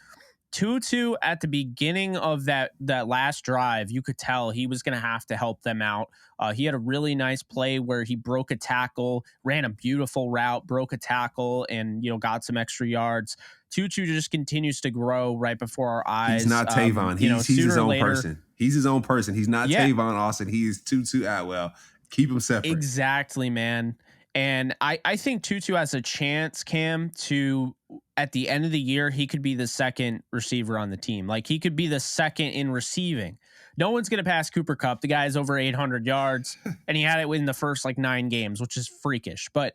Tutu at the beginning of that last drive, you could tell he was going to have to help them out. He had a really nice play where he broke a tackle, ran a beautiful route, broke a tackle, and got some extra yards. Tutu just continues to grow right before our eyes. He's not Tavon. He's his own person. He's his own person. He's not Tavon Austin. He's Tutu Atwell. Keep him separate. Exactly, man. And I think Tutu has a chance, Cam, to at the end of the year, he could be the second receiver on the team. Like, he could be the second in receiving. No one's going to pass Cooper Kupp. The guy's over 800 yards, and he had it within the first like 9 games, which is freakish. But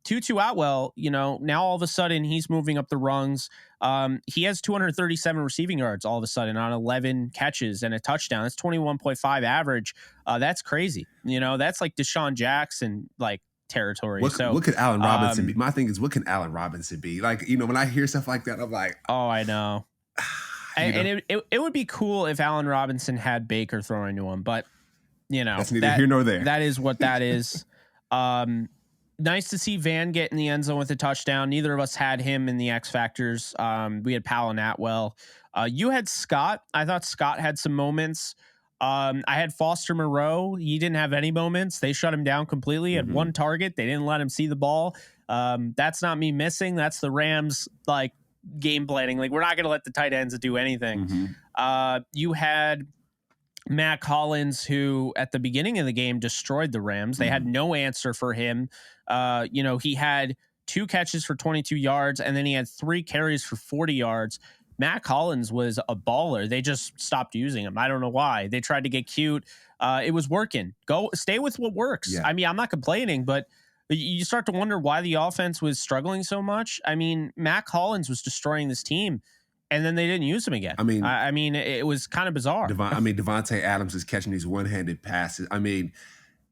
Tutu Atwell, now all of a sudden he's moving up the rungs. He has 237 receiving yards all of a sudden on 11 catches and a touchdown. That's 21.5 average. That's crazy. That's like Deshaun Jackson like territory. What could Allen Robinson be? My thing is, what can Allen Robinson be? Like, when I hear stuff like that, I'm like, oh, I know. And it would be cool if Allen Robinson had Baker throwing to him, but that's neither here nor there. That is what that is. Nice to see Van get in the end zone with a touchdown. Neither of us had him in the X Factors. We had Powell and Atwell. You had Scott. I thought Scott had some moments. I had Foster Moreau. He didn't have any moments. They shut him down completely. At one target, they didn't let him see the ball. That's not me missing. That's the Rams like game planning. Like, we're not going to let the tight ends do anything. You had Matt Collins, who at the beginning of the game destroyed the Rams. They had no answer for him. He had 2 catches for 22 yards, and then he had 3 carries for 40 yards. Matt Collins was a baller. They just stopped using him. I don't know why. They tried to get cute. It was working. Stay with what works. Yeah. I mean, I'm not complaining, but you start to wonder why the offense was struggling so much. I mean, Matt Collins was destroying this team, and then they didn't use him again. I mean, it was kind of bizarre. Devontae Adams is catching these one-handed passes. I mean,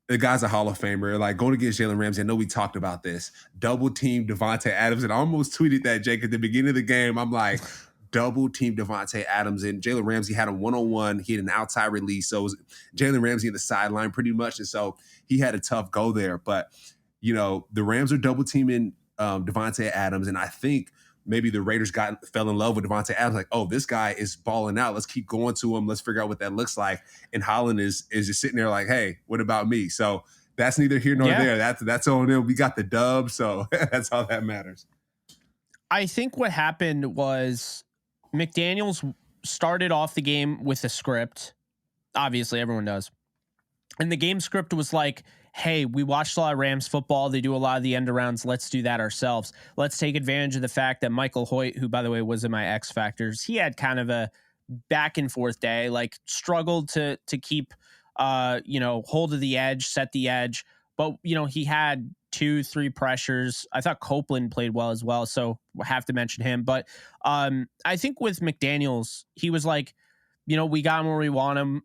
the guy's a Hall of Famer. Like, going against Jalen Ramsey, I know we talked about this. Double team Devontae Adams, and I almost tweeted that, Jake, at the beginning of the game. I'm like, double team Devontae Adams, and Jalen Ramsey had him one-on-one. He had an outside release, so it was Jalen Ramsey in the sideline pretty much, and so he had a tough go there. But the Rams are double teaming Devontae Adams, and I think maybe the Raiders fell in love with Devontae Adams. Like, oh, this guy is balling out. Let's keep going to him. Let's figure out what that looks like. And Holland is just sitting there like, hey, what about me? So that's neither here nor there. That's on them. We got the dub, so that's all that matters. I think what happened was McDaniels started off the game with a script. Obviously, everyone does. And the game script was like, hey, we watched a lot of Rams football. They do a lot of the end arounds. Let's do that ourselves. Let's take advantage of the fact that Michael Hoyt, who, by the way, was in my X Factors, he had kind of a back and forth day, like struggled to keep, hold of the edge, set the edge. But, he had 2-3 pressures. I thought Copeland played well as well, so we'll have to mention him. But I think with McDaniels, he was like, we got him where we want him.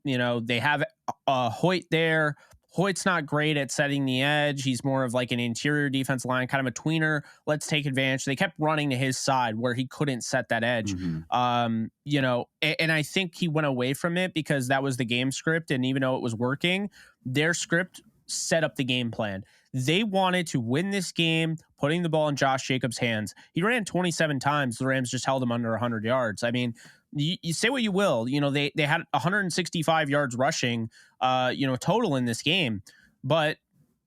They have Hoyt there. Hoyt's not great at setting the edge. He's more of like an interior defense line, kind of a tweener. Let's take advantage. They kept running to his side where he couldn't set that edge. And I think he went away from it because that was the game script. And even though it was working, their script set up the game plan. They wanted to win this game, putting the ball in Josh Jacobs' hands. He ran 27 times. The Rams just held him under 100 yards. I mean, you say what you will, they had 165 yards rushing, total in this game, but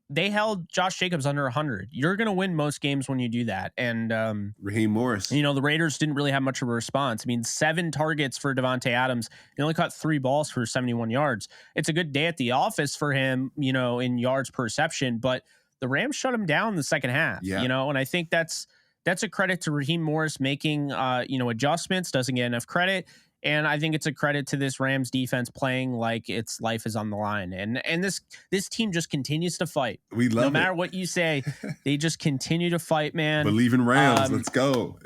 they held Josh Jacobs under 100. You're going to win most games when you do that. And Raheem Morris, the Raiders didn't really have much of a response. I mean, 7 targets for Devontae Adams. He only caught 3 balls for 71 yards. It's a good day at the office for him, in yards per reception, but the Rams shut him down in the second half, and I think that's a credit to Raheem Morris making, adjustments, doesn't get enough credit. And I think it's a credit to this Rams defense playing like its life is on the line. And this team just continues to fight. We love it. No matter what you say, they just continue to fight, man. Bleav in Rams. Let's go.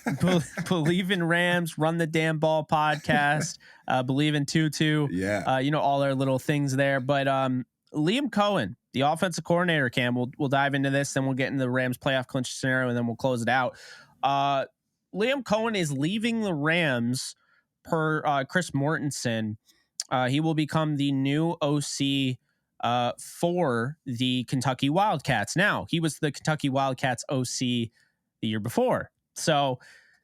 Bleav in Rams. Run the damn ball podcast. Bleav in Tutu. Yeah. All our little things there. But Liam Cohen, the offensive coordinator, Cam, we'll dive into this, then we'll get into the Rams playoff clinch scenario, and then we'll close it out. Liam Cohen is leaving the Rams per Chris Mortensen. He will become the new OC for the Kentucky Wildcats. Now, he was the Kentucky Wildcats OC the year before. So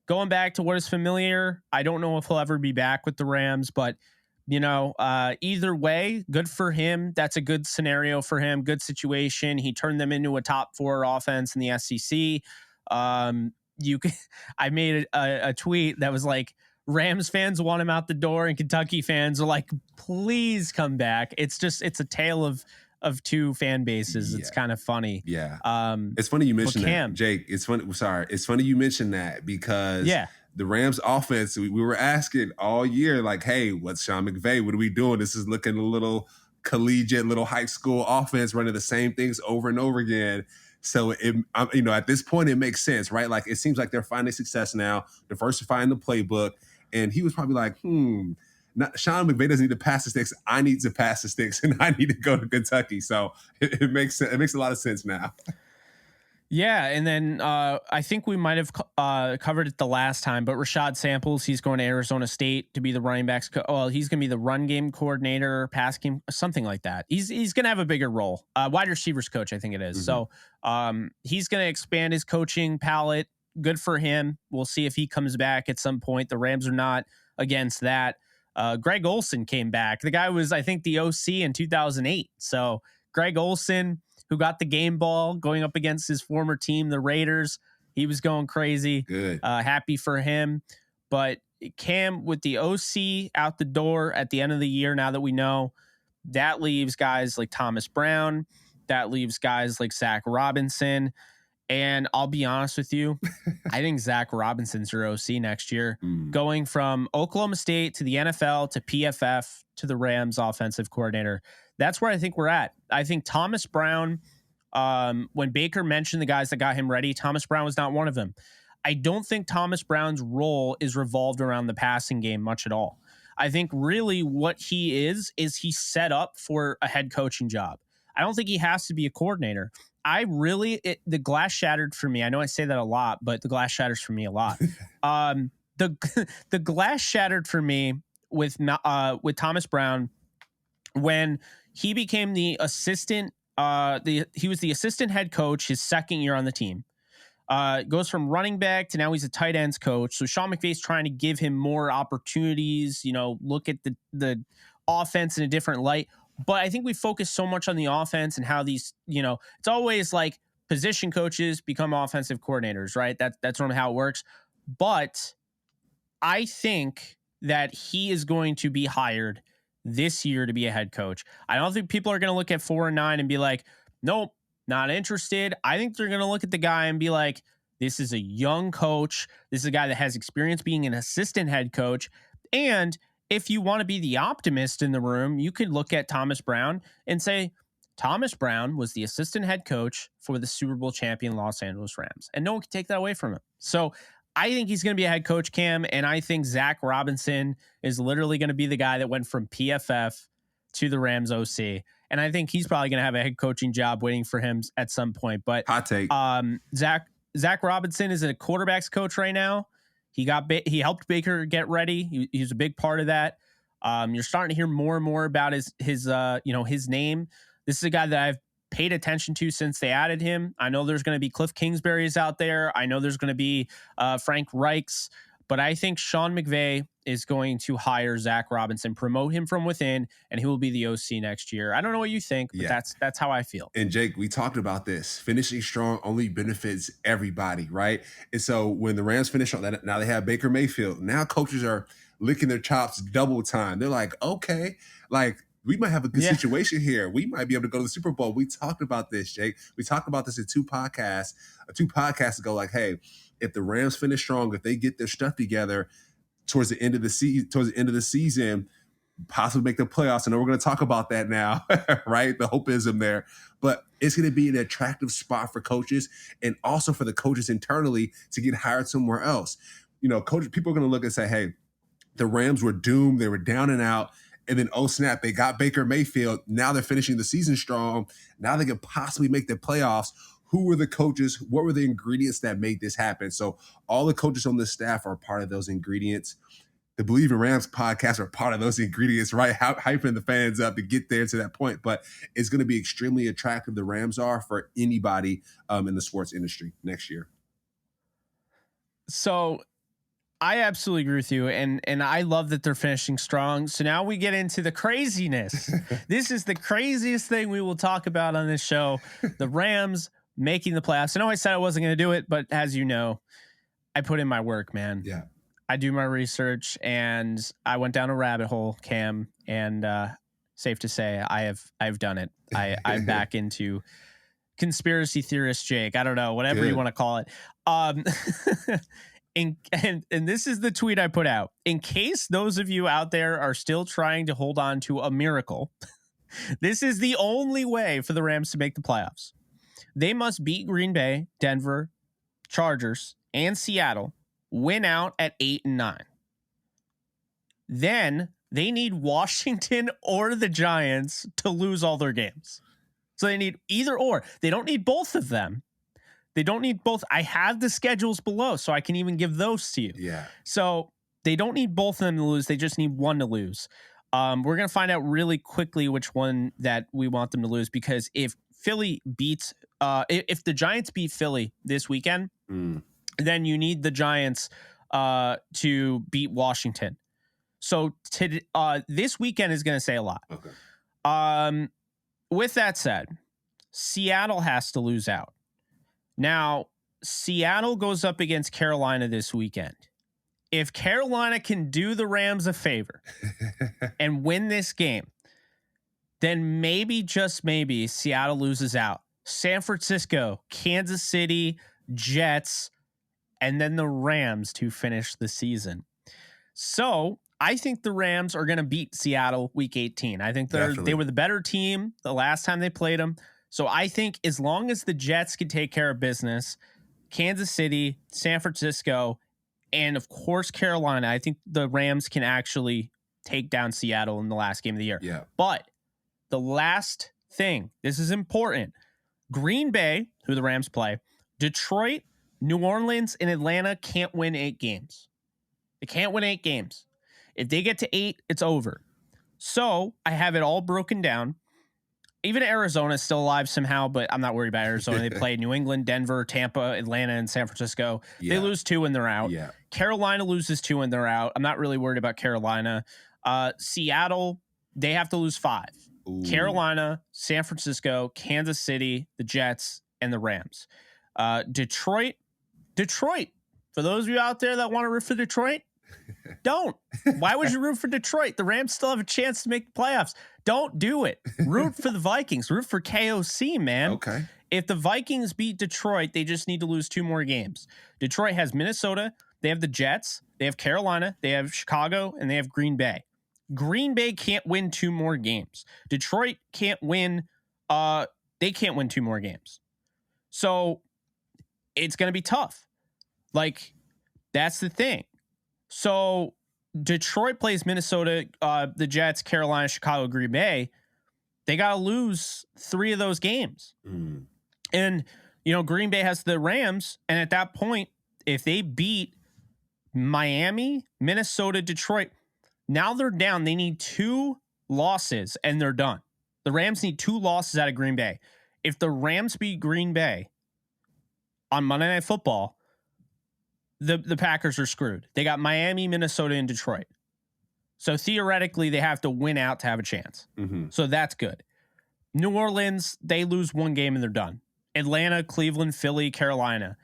going back to what is familiar, I don't know if he'll ever be back with the Rams, but either way, good for him. That's a good scenario for him. Good situation. He turned them into a top 4 offense in the SEC. I made a tweet that was like, Rams fans want him out the door and Kentucky fans are like, please come back. It's a tale of of two fan bases. It's kind of funny. Yeah. It's funny you mentioned that, Cam, Jake. It's funny. Sorry. It's funny you mentioned that because the Rams offense, we were asking all year, like, hey, what's Sean McVay? What are we doing? This is looking a little collegiate, little high school offense running the same things over and over again. So, at this point, it makes sense, right? Like, it seems like they're finding success now, diversifying the playbook. And he was probably like, Sean McVay doesn't need to pass the sticks. I need to pass the sticks, and I need to go to Kentucky. So it makes a lot of sense now. Yeah, and then I think we might have covered it the last time, but Rashad Samples, he's going to Arizona State to be the running backs. He's going to be the run game coordinator, pass game, something like that. He's going to have a bigger role. Wide receivers coach, I think it is. So he's going to expand his coaching palette. Good for him. We'll see if he comes back at some point. The Rams are not against that. Greg Olsen came back. The guy was, I think, the OC in 2008. So Greg Olsen, who got the game ball going up against his former team, the Raiders. He was going crazy. Good. Happy for him. But Cam, with the OC out the door at the end of the year, now that we know, that leaves guys like Thomas Brown. That leaves guys like Zach Robinson. And I'll be honest with you, I think Zach Robinson's your OC next year. Going from Oklahoma State to the NFL to PFF to the Rams offensive coordinator. That's where I think we're at. I think Thomas Brown, when Baker mentioned the guys that got him ready, Thomas Brown was not one of them. I don't think Thomas Brown's role is revolved around the passing game much at all. I think really what he is he's set up for a head coaching job. I don't think he has to be a coordinator. The glass shattered for me. I know I say that a lot, but the glass shatters for me a lot. The glass shattered for me with Thomas Brown when he became the assistant. He was the assistant head coach his second year on the team. Goes from running back to now he's a tight ends coach. So Sean McVay's trying to give him more opportunities. Look at the offense in a different light. But I think we focus so much on the offense and how these, it's always like position coaches become offensive coordinators, right? That's normally how it works. But I think that he is going to be hired this year to be a head coach. I don't think people are going to look at 4-9 and be like, nope, not interested. I think they're going to look at the guy and be like, this is a young coach. This is a guy that has experience being an assistant head coach. And if you want to be the optimist in the room, you could look at Thomas Brown and say, Thomas Brown was the assistant head coach for the Super Bowl champion Los Angeles Rams. And no one can take that away from him. So I think he's going to be a head coach, Cam. And I think Zach Robinson is literally going to be the guy that went from PFF to the Rams OC. And I think he's probably going to have a head coaching job waiting for him at some point. But hot take. Zach Robinson is a quarterbacks coach right now. He helped Baker get ready. He was a big part of that. You're starting to hear more and more about his name. This is a guy that I've paid attention to since they added him. I know there's going to be Cliff Kingsbury's out there. I know there's going to be Frank Reich's, but I think Sean McVay is going to hire Zach Robinson, promote him from within, and he will be the OC next year. I don't know what you think, but that's how I feel. And Jake, we talked about this. Finishing strong only benefits everybody, right? And so when the Rams finish on that, now they have Baker Mayfield. Now coaches are licking their chops double time. They're like, okay, like we might have a good situation here. We might be able to go to the Super Bowl. We talked about this, Jake. We talked about this in two podcasts ago. Like, hey, if the Rams finish strong, if they get their stuff together towards the end of the season, possibly make the playoffs. I know we're going to talk about that now, right? The hopeism there, but it's going to be an attractive spot for coaches and also for the coaches internally to get hired somewhere else. Coaches, people are going to look and say, hey, the Rams were doomed. They were down and out. And then, oh snap, they got Baker Mayfield. Now they're finishing the season strong. Now they can possibly make the playoffs. Who were the coaches? What were the ingredients that made this happen? So all the coaches on the staff are part of those ingredients. The Bleav in Rams podcast are part of those ingredients, right? Hyping the fans up to get there to that point. But it's going to be extremely attractive, the Rams are, for anybody in the sports industry next year. So I absolutely agree with you. And I love that they're finishing strong. So now we get into the craziness. This is the craziest thing we will talk about on this show. The Rams making the playoffs. I know I said I wasn't going to do it, but as you know, I put in my work, man. Yeah. I do my research, and I went down a rabbit hole, Cam, and Safe to say I've done it. I'm back into conspiracy theorist Jake. I don't know, whatever you want to call it. And this is the tweet I put out. In case those of you out there are still trying to hold on to a miracle, this is the only way for the Rams to make the playoffs. They must beat Green Bay, Denver, Chargers, and Seattle, win out at 8-9. Then they need Washington or the Giants to lose all their games. So they need either or. They don't need both of them. They don't need both. I have the schedules below, so I can even give those to you. Yeah. So they don't need both of them to lose. They just need one to lose. We're going to find out really quickly which one that we want them to lose, because if Philly beats, if the Giants beat Philly this weekend, then you need the Giants to beat Washington. So this weekend is going to say a lot. Okay. With that said, Seattle has to lose out. Now, Seattle goes up against Carolina this weekend. If Carolina can do the Rams a favor and win this game, then maybe, just maybe, Seattle loses out. San Francisco, Kansas City, Jets, and then the Rams to finish the season. So I think the Rams are going to beat Seattle week 18. I think they were the better team the last time they played them. So I think as long as the Jets can take care of business, Kansas City, San Francisco, and of course Carolina, I think the Rams can actually take down Seattle in the last game of the year. Yeah. But the last thing, this is important. Green Bay, who the Rams play, Detroit, New Orleans, and Atlanta can't win 8 games. They can't win 8 games. If they get to 8, it's over. So I have it all broken down. Even Arizona is still alive somehow, but I'm not worried about Arizona. They play New England, Denver, Tampa, Atlanta, and San Francisco. Yeah. They lose 2 and they're out. Yeah. Carolina loses 2 and they're out. I'm not really worried about Carolina. Seattle, they have to lose 5. Ooh. Carolina, San Francisco, Kansas City, the Jets, and the Rams. Detroit. For those of you out there that want to root for Detroit, don't. Why would you root for Detroit? The Rams still have a chance to make the playoffs. Don't do it. Root for the Vikings. Root for KOC, man. Okay. If the Vikings beat Detroit, they just need to lose 2 more games. Detroit has Minnesota. They have the Jets. They have Carolina. They have Chicago. And they have Green Bay. Green Bay can't win 2 more games. Detroit can't win. They can't win 2 more games. So it's going to be tough. Like, that's the thing. So Detroit plays Minnesota, the Jets, Carolina, Chicago, Green Bay. They got to lose 3 of those games. And, Green Bay has the Rams. And at that point, if they beat Miami, Minnesota, Detroit, now they're down. They need 2 losses and they're done. The Rams need 2 losses out of Green Bay. If the Rams beat Green Bay on Monday Night Football, the Packers are screwed. They got Miami, Minnesota, and Detroit. So theoretically, they have to win out to have a chance. Mm-hmm. So that's good. New Orleans, they lose 1 game and they're done. Atlanta, Cleveland, Philly, Carolina.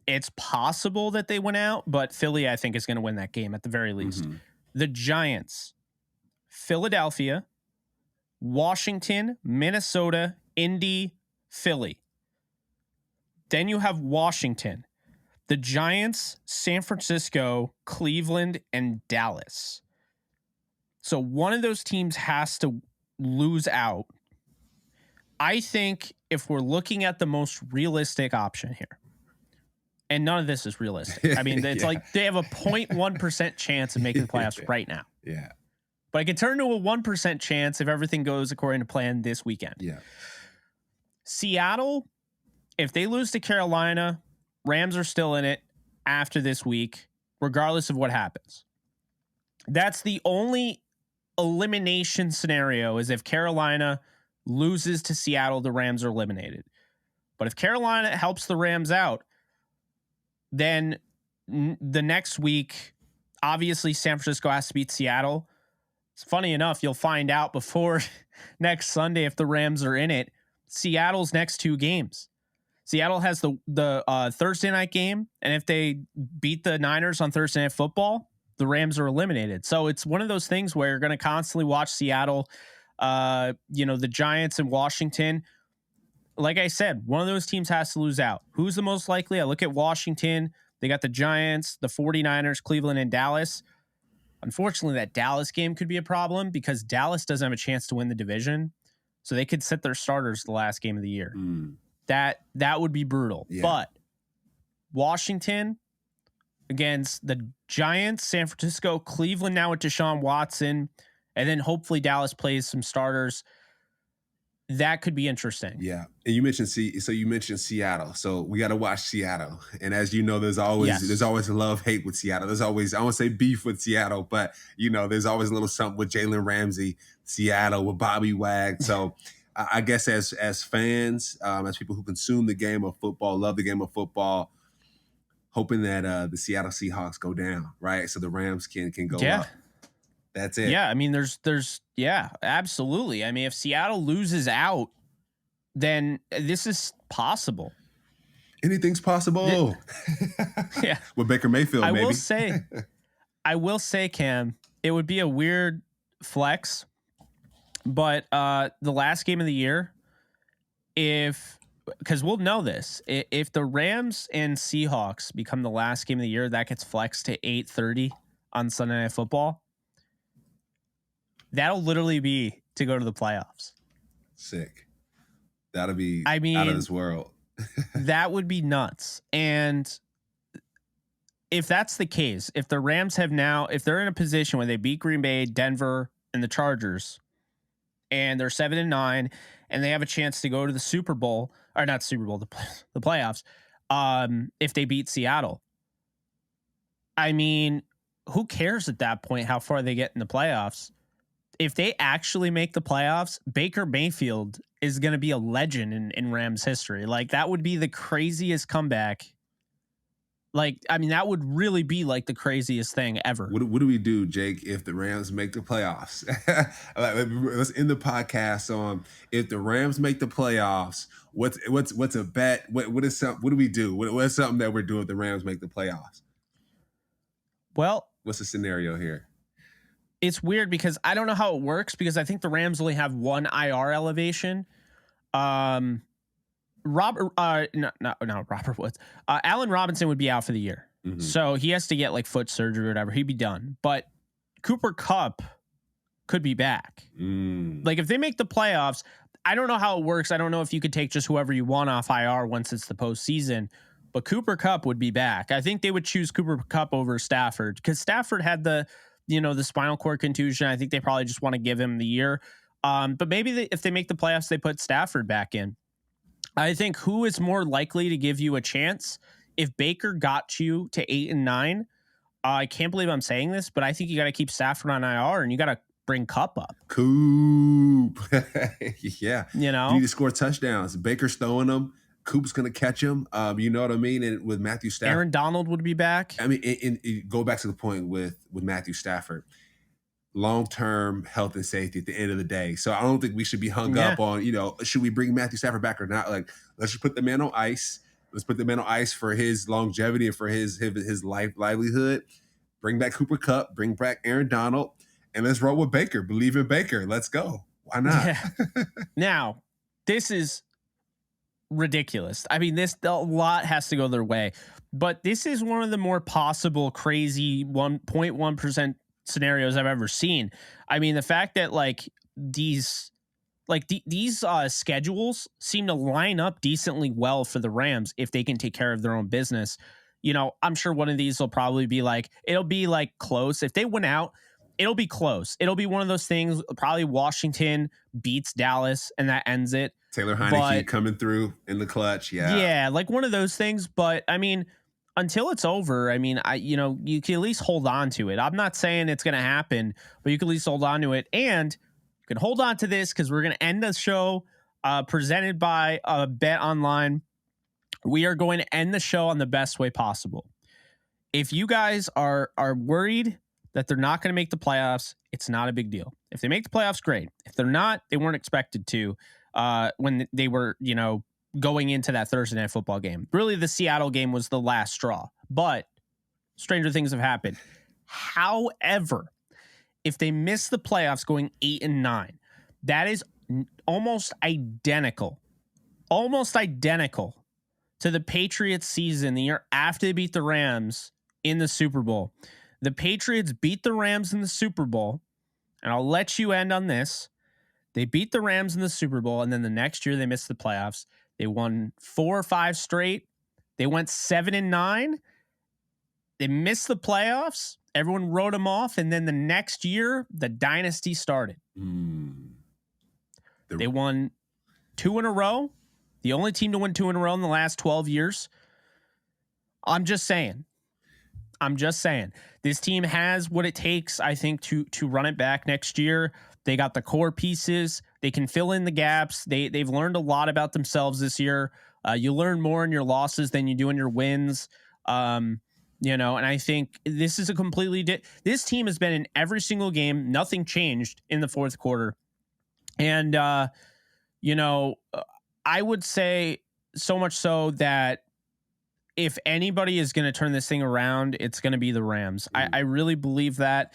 It's possible that they win out, but Philly, I think, is going to win that game at the very least. Mm-hmm. The Giants, Philadelphia, Washington, Minnesota, Indy, Philly. Then you have Washington, the Giants, San Francisco, Cleveland, and Dallas. So one of those teams has to lose out. I think if we're looking at the most realistic option here, and none of this is realistic. I mean, it's like they have a 0.1% chance of making the playoffs right now. Yeah. But it could turn to a 1% chance if everything goes according to plan this weekend. Yeah. Seattle, if they lose to Carolina, Rams are still in it after this week, regardless of what happens. That's the only elimination scenario, is if Carolina loses to Seattle, the Rams are eliminated. But if Carolina helps the Rams out, then the next week, obviously San Francisco has to beat Seattle. It's funny enough, you'll find out before next Sunday if the Rams are in it. Seattle's next 2 games. Seattle has the Thursday night game, and if they beat the Niners on Thursday Night Football, the Rams are eliminated. So it's one of those things where you're going to constantly watch Seattle. The Giants and Washington. Like I said, one of those teams has to lose out. Who's the most likely? I look at Washington. They got the Giants, the 49ers, Cleveland, and Dallas. Unfortunately, that Dallas game could be a problem because Dallas doesn't have a chance to win the division. So they could sit their starters the last game of the year. That would be brutal. Yeah. But Washington against the Giants, San Francisco, Cleveland now with Deshaun Watson, and then hopefully Dallas plays some starters. That could be interesting. Yeah. And you mentioned Seattle. So we got to watch Seattle. And as you know, there's always love-hate with Seattle. There's always, I won't say beef with Seattle, but there's always a little something with Jalen Ramsey, Seattle, with Bobby Wag. So I guess as fans, as people who consume the game of football, love the game of football, hoping that the Seattle Seahawks go down, right? So the Rams can go up. That's it. Yeah, I mean, there's absolutely. I mean, if Seattle loses out, then this is possible. Anything's possible. Yeah. With Baker Mayfield, maybe. I will say, Cam, it would be a weird flex, but the last game of the year, because we'll know this, if the Rams and Seahawks become the last game of the year, that gets flexed to 8:30 on Sunday Night Football. That'll literally be to go to the playoffs. Sick. That'll be out of this world. That would be nuts. And if that's the case, if the Rams if they're in a position where they beat Green Bay, Denver, and the Chargers, and they're 7-9, and they have a chance to go to the Super Bowl, or not Super Bowl, the playoffs, if they beat Seattle. I mean, who cares at that point how far they get in the playoffs? If they actually make the playoffs, Baker Mayfield is going to be a legend in Rams history. Like, that would be the craziest comeback. Like, I mean, that would really be like the craziest thing ever. What do we do, Jake, if the Rams make the playoffs? Let's end the podcast on if the Rams make the playoffs. What's a bet? What do we do? What's something that we're doing if the Rams make the playoffs? Well, what's the scenario here? It's weird because I don't know how it works because I think the Rams only have one IR elevation. Allen Robinson would be out for the year. Mm-hmm. So he has to get like foot surgery or whatever. He'd be done. But Cooper Kupp could be back. Like if they make the playoffs, I don't know how it works. I don't know if you could take just whoever you want off IR once it's the postseason. But Cooper Kupp would be back. I think they would choose Cooper Kupp over Stafford because Stafford had the spinal cord contusion. I think they probably just want to give him the year. But maybe if they make the playoffs, they put Stafford back in. I think who is more likely to give you a chance if Baker got you to 8-9. I can't believe I'm saying this, but I think you got to keep Stafford on IR and you got to bring Kupp up. Coop. Yeah. You need to score touchdowns. Baker's throwing them. Coop's going to catch him. You know what I mean? And with Matthew Stafford. Aaron Donald would be back. I mean, go back to the point with Matthew Stafford. Long-term health and safety at the end of the day. So I don't think we should be hung up on, should we bring Matthew Stafford back or not? Like, let's just put the man on ice. Let's put the man on ice for his longevity and for his livelihood. Bring back Cooper Kupp. Bring back Aaron Donald. And let's roll with Baker. Bleav in Baker. Let's go. Why not? Yeah. Now, this is ridiculous. I mean, a lot has to go their way, but this is one of the more possible crazy 1.1% scenarios I've ever seen. I mean, the fact that these schedules seem to line up decently well for the Rams if they can take care of their own business. I'm sure one of these will probably be it'll be close. If they win out, it'll be close. It'll be one of those things. Probably Washington beats Dallas and that ends it. Taylor Heineke coming through in the clutch. Yeah, like one of those things. But I mean, until it's over, I mean, you can at least hold on to it. I'm not saying it's going to happen, but you can at least hold on to it. And you can hold on to this because we're going to end the show presented by BetOnline. We are going to end the show on the best way possible. If you guys are worried that they're not going to make the playoffs, it's not a big deal. If they make the playoffs, great. If they're not, they weren't expected to when they were, going into that Thursday Night Football game. Really, the Seattle game was the last straw, but stranger things have happened. However, if they miss the playoffs going 8-9, That is almost identical to the Patriots season the year after they beat the Rams in the Super Bowl. The Patriots beat the Rams in the Super Bowl, and I'll let you end on this. They beat the Rams in the Super Bowl, and then the next year they missed the playoffs. They won 4 or 5 straight. They went 7-9. They missed the playoffs. Everyone wrote them off, and then the next year, the dynasty started. They won 2 in a row. The only team to win 2 in a row in the last 12 years. I'm just saying. This team has what it takes, I think, to run it back next year. They got the core pieces. They can fill in the gaps. They've learned a lot about themselves this year. You learn more in your losses than you do in your wins. And I think this is a completely this team has been in every single game. Nothing changed in the fourth quarter. And, I would say so much so that if anybody is going to turn this thing around, it's going to be the Rams. I really believe that.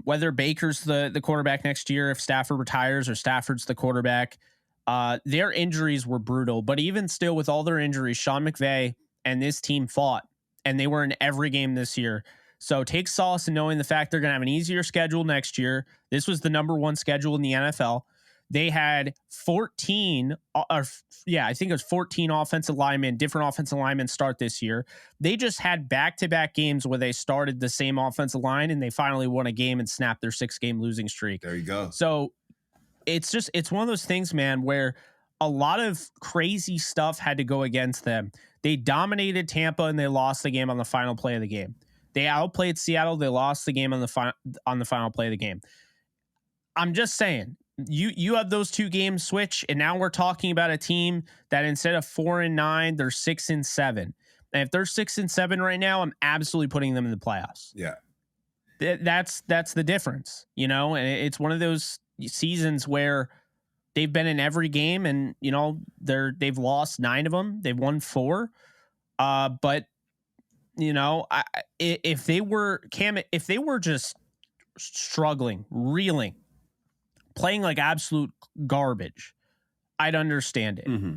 Whether Baker's the quarterback next year, if Stafford retires or Stafford's the quarterback, their injuries were brutal. But even still, with all their injuries, Sean McVay and this team fought, and they were in every game this year. So take solace in knowing the fact they're going to have an easier schedule next year. This was the number 1 schedule in the NFL. They had 14, I think it was 14 different offensive linemen start this year. They just had back-to-back games where they started the same offensive line, and they finally won a game and snapped their 6-game losing streak. There you go. So it's one of those things, man, where a lot of crazy stuff had to go against them. They dominated Tampa, and they lost the game on the final play of the game. They outplayed Seattle. They lost the game on the final play of the game. I'm just saying, you have those 2 games switch, and now we're talking about a team that instead of 4-9, they're 6-7. And if they're 6-7 right now, I'm absolutely putting them in the playoffs. Yeah, that's the difference, and it's one of those seasons where they've been in every game, and they've lost 9 of them. They've won 4, but if they were just struggling, reeling, playing like absolute garbage, I'd understand it. Mm-hmm.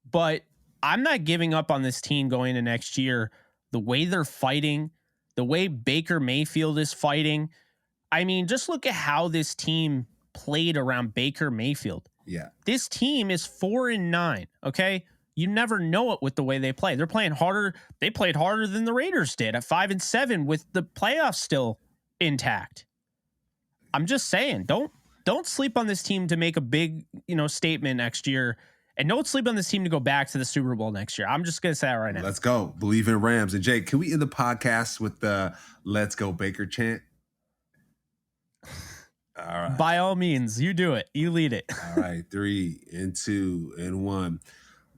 But I'm not giving up on this team going into next year. The way they're fighting, the way Baker Mayfield is fighting. I mean, just look at how this team played around Baker Mayfield. Yeah. This team is 4-9. Okay. You never know it with the way they play. They're playing harder. They played harder than the Raiders did at 5-7 with the playoffs still intact. I'm just saying, don't sleep on this team to make a big, statement next year, and don't sleep on this team to go back to the Super Bowl next year. I'm just going to say that right now. Let's go. Bleav in Rams. And Jake, can we end the podcast with the "Let's Go Baker" chant? All right. By all means, you do it. You lead it. All right. 3 and 2 and 1.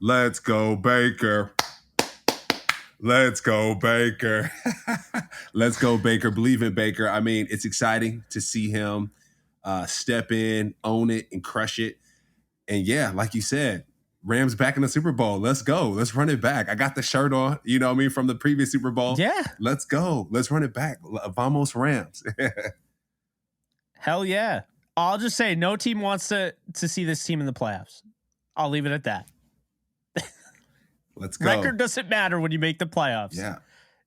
Let's go Baker. Let's go Baker. Let's go Baker. Bleav in Baker. I mean, it's exciting to see him step in, own it, and crush it. And yeah, like you said, Rams back in the Super Bowl. Let's go. Let's run it back. I got the shirt on, from the previous Super Bowl. Yeah. Let's go. Let's run it back. Vamos Rams. Hell yeah. I'll just say no team wants to see this team in the playoffs. I'll leave it at that. Let's go. Record doesn't matter when you make the playoffs. Yeah.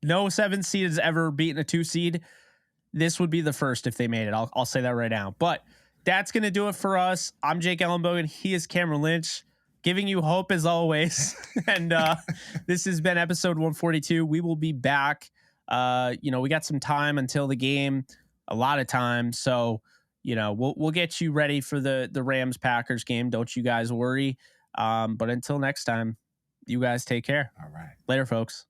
No 7 seed has ever beaten a 2 seed. This would be the first if they made it. I'll say that right now. But that's going to do it for us. I'm Jake Ellenbogen. He is Cameron Lynch, giving you hope as always. And this has been episode 142. We will be back. We got some time until the game, a lot of time. So, we'll get you ready for the Rams Packers game. Don't you guys worry. But until next time, you guys take care. All right. Later, folks.